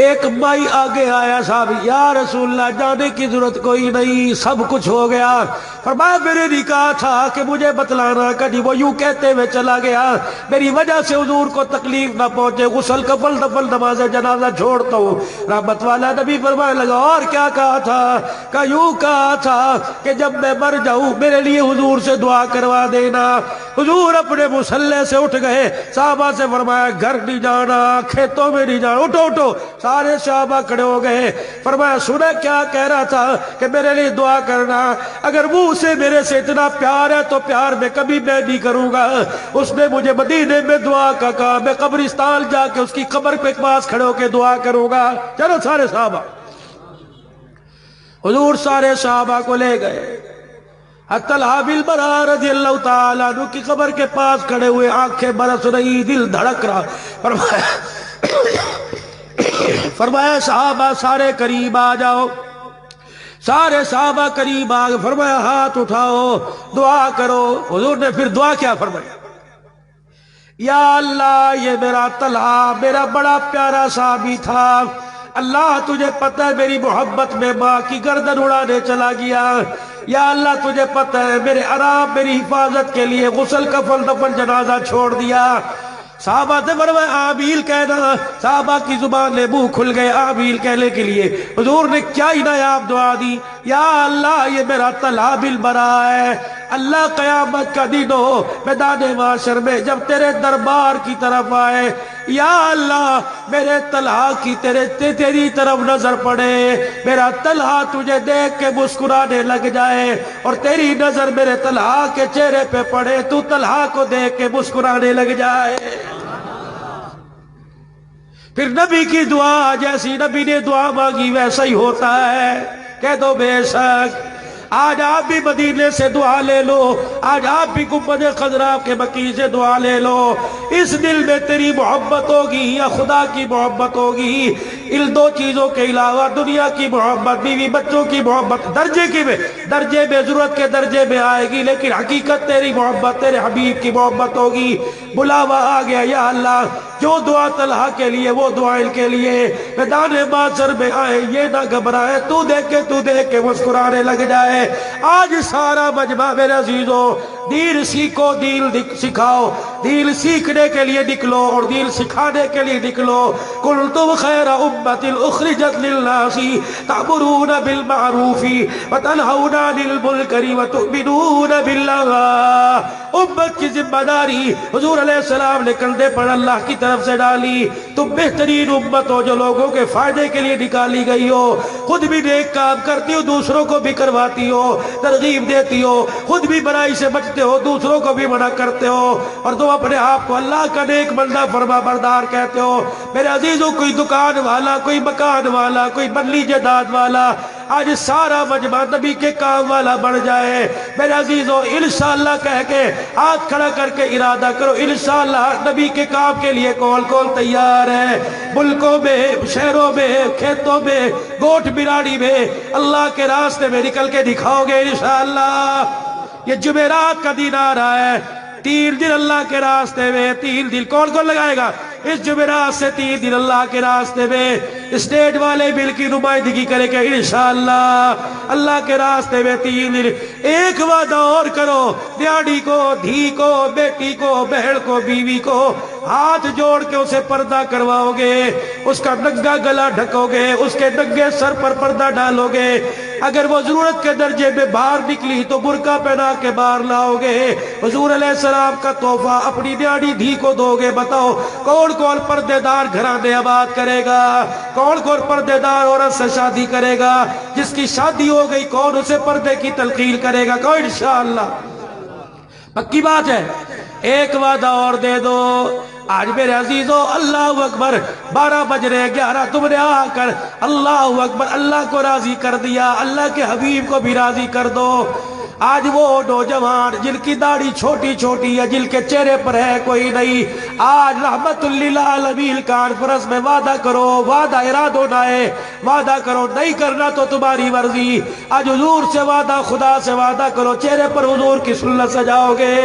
Speaker 2: ایک مائی آگے آیا، صاحب یا رسول اللہ جانے کی ضرورت کوئی نہیں، سب کچھ ہو گیا. فرمایا میرے نے کہا تھا کہ مجھے بتلانا. کبھی وہ یوں کہتے ہوئے چلا گیا میری وجہ سے حضور کو تکلیف نہ پہنچے، غسل کفن دفن نماز جنازہ چھوڑتا ہوں. رحمت والا نبی فرمانے لگا اور کیا کہا تھا؟ کہ یوں کہا تھا کہ جب میں مر جاؤں میرے لیے حضور سے دعا کروا دینا. حضور اپنے مصلے سے اٹھ گئے. صحابہ سے فرمایا گھر نہیں جانا، کھیتوں میں نہیں جانا، اٹھو اٹھو. سارے صحابہ کھڑے ہو گئے. فرمایا سنا کیا کہہ رہا تھا کہ میرے لیے دعا کرنا. اگر منہ سے میرے سے اتنا پیار ہے تو پیار میں کبھی میں نہیں کروں گا. اس نے مجھے مدینے میں دعا کا کہا، میں قبرستان جا کے اس کی قبر پہ پاس کھڑے ہو کے دعا کروں گا. چلو سارے صحابہ. حضور سارے صحابہ کو لے گئے. طلحہ بن برا رضی اللہ تعالیٰ عنہ کی قبر کے پاس کھڑے ہوئے، آنکھیں برس رہی، دل دھڑک رہا. فرمایا صحابہ سارے قریب آ جاؤ. سارے صحابہ قریب آ گئے. فرمایا ہاتھ اٹھاؤ، دعا کرو. حضور نے پھر دعا کیا فرمایا؟ یا اللہ یہ میرا طلحہ میرا بڑا پیارا صحابی تھا، اللہ تجھے پتہ ہے میری محبت میں ماں کی گردن اڑانے چلا گیا. یا اللہ تجھے پتہ ہے میرے آرام میری حفاظت کے لیے غسل کفن دفن جنازہ چھوڑ دیا. صحابہ سے فرمایا آمیل کہنا. صحابہ کی زبان نے منہ کھل گئے آمیل کہنے کے لیے. حضور نے کیا ہی نایاب دعا دی، یا اللہ یہ میرا طلحہ بن برا ہے. اللہ قیامت کا دن ہو میدان معاشر میں جب تیرے دربار کی طرف آئے، یا اللہ میرے طلحہ کی تیری طرف نظر پڑے، میرا طلحہ تجھے دیکھ کے مسکرانے لگ جائے، اور تیری نظر میرے طلحہ کے چہرے پہ پڑے، تو طلحہ کو دیکھ کے مسکرانے لگ جائے۔ پھر نبی کی دعا، جیسی نبی نے دعا مانگی ویسا ہی ہوتا ہے۔ کہہ دو بے شک آج آپ بھی مدینے سے دعا لے لو، آج آپ بھی گنبد خضرا کے بقیع سے دعا لے لو۔ اس دل میں تیری محبت ہوگی یا خدا کی محبت ہوگی، ان دو چیزوں کے علاوہ دنیا کی محبت، بیوی بچوں کی محبت درجے میں ضرورت کے درجے میں آئے گی، لیکن حقیقت تیری محبت تیرے حبیب کی محبت ہوگی۔ بلاوا آ گیا، یا اللہ جو دعا طلحہ کے لیے وہ دعا ان کے لیے، میدان معاشر میں آئے یہ نہ گھبرائے، تو دیکھ کے مسکرانے لگ جائے۔ آج سارا مجمع میرے عزیزوں دین سیکھو، دین سکھاؤ، دین سیکھنے کے لیے نکلو اور دین سکھانے کے لیے نکلو۔ کنتم خیر امت اخرجت للناس تأمرون بالمعروف وتنہون عن المنکر وتؤمنون باللہ۔ امت کی ذمہ داری حضور علیہ السلام نے کندھے پر اللہ کی طرف سے ڈالی۔ تم بہترین امت ہو جو لوگوں کے فائدے کے لیے نکالی گئی ہو، خود بھی نیک کام کرتی ہو، دوسروں کو بھی کرواتی ہو، ترغیب دیتی ہو، خود بھی برائی سے بچتے ہو، دوسروں کو بھی منع کرتے ہو، اور تم اپنے آپ کو اللہ کا نیک بندہ فرما بردار کہتے ہو۔ میرے عزیزوں کوئی دکان والا، کوئی مکان والا، کوئی بنگلی جائیداد والا، آج سارا مجمع نبی کے کام والا بڑھ جائے۔ میرے عزیزوں انشاءاللہ کہہ کے ہاتھ کھڑا کر کے ارادہ کرو، انشاءاللہ نبی کے کام کے لیے کون کون تیار ہے؟ ملکوں میں، شہروں میں، کھیتوں میں، گوٹ براڑی میں اللہ کے راستے میں نکل کے دکھاؤ گے انشاءاللہ۔ یہ جمعرات کا دن آ رہا ہے، 3 دن اللہ کے راستے میں، 3 دن کون لگائے گا؟ اس جمعرات سے 3 دن اللہ کے راستے میں اسٹیٹ والے بل کی نمائندگی کرے گا انشاءاللہ اللہ کے راستے میں 3 دن۔ ایک وعدہ اور کرو، دیاڑی کو، دھی کو، بیٹی کو، بہن کو، بیوی کو ہاتھ جوڑ کے اسے پردہ کرواؤ گے، اس کا ننگا گلا ڈھکو گے، اس کے ننگے سر پر پردہ ڈالو گے۔ اگر وہ ضرورت کے درجے میں باہر نکلی تو برقع پہنا کے باہر لاؤ گے۔ حضور علیہ السلام کا تحفہ اپنی دیاڑی دھی کو دو گے۔ بتاؤ کون پردے دار گھرانے آباد کرے گا؟ کون پردے دار عورت سے شادی کرے گا؟ جس کی شادی ہو گئی کون اسے پردے کی تلقین کرے گا؟ کوئی انشاءاللہ پکی بات ہے۔ ایک وعدہ اور دے دو آج میرے عزیزو، اللہ اکبر، 12 بج رہے 11، تم نے آ کر اللہ اکبر، اللہ کو راضی کر دیا، اللہ کے حبیب کو بھی راضی کر دو۔ آج وہ نوجوان جن کی داڑھی چھوٹی چھوٹی ہے، جن کے چہرے پر ہے کوئی نہیں، آج رحمت للعالمین کانفرنس میں وعدہ کرو، وعدہ ارادو نہ ہے، وعدہ کرو، نہیں کرنا تو تمہاری مرضی۔ آج حضور سے وعدہ، خدا سے وعدہ کرو، چہرے پر حضور کی سنت سجاؤ گے۔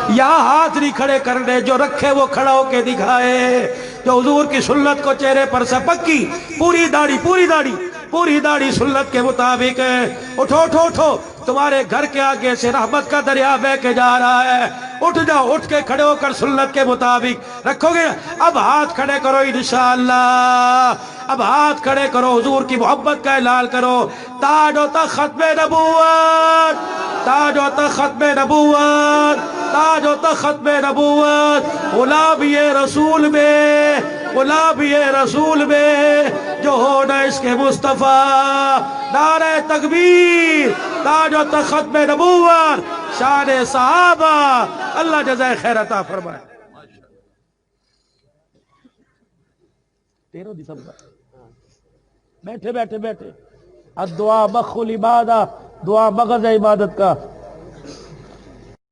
Speaker 2: یہاں ہاتھ نہیں کھڑے کرنے، جو رکھے وہ کھڑا ہو کے دکھائے، جو حضور کی سنت کو چہرے پر سے پکی، پوری داڑھی سنت کے مطابق ہے۔ اٹھو اٹھو اٹھو، تمہارے گھر کے آگے سے رحمت کا دریا بہہ کے جا رہا ہے، اٹھ جاؤ، اٹھ کے کھڑے ہو کر سنت کے مطابق رکھو گے۔ اب ہاتھ کھڑے کرو انشاءاللہ، اب ہاتھ کھڑے کرو، حضور کی محبت کا اعلان کرو۔ تاج و تخت ختم نبوت، تاج و تخت ختم نبوت، تاج و تخت ختم نبوت، غلامی رسول میں، غلامی رسول میں جو ہونا اس کے مصطفیٰ، نعرہ تکبیر، تاج و تخت ختم نبوت، شان صحابہ، اللہ جزائے خیر عطا فرمائے۔ 13 دسمبر، بیٹھے الدعا مخ العبادہ، دعا مغز عبادت کا۔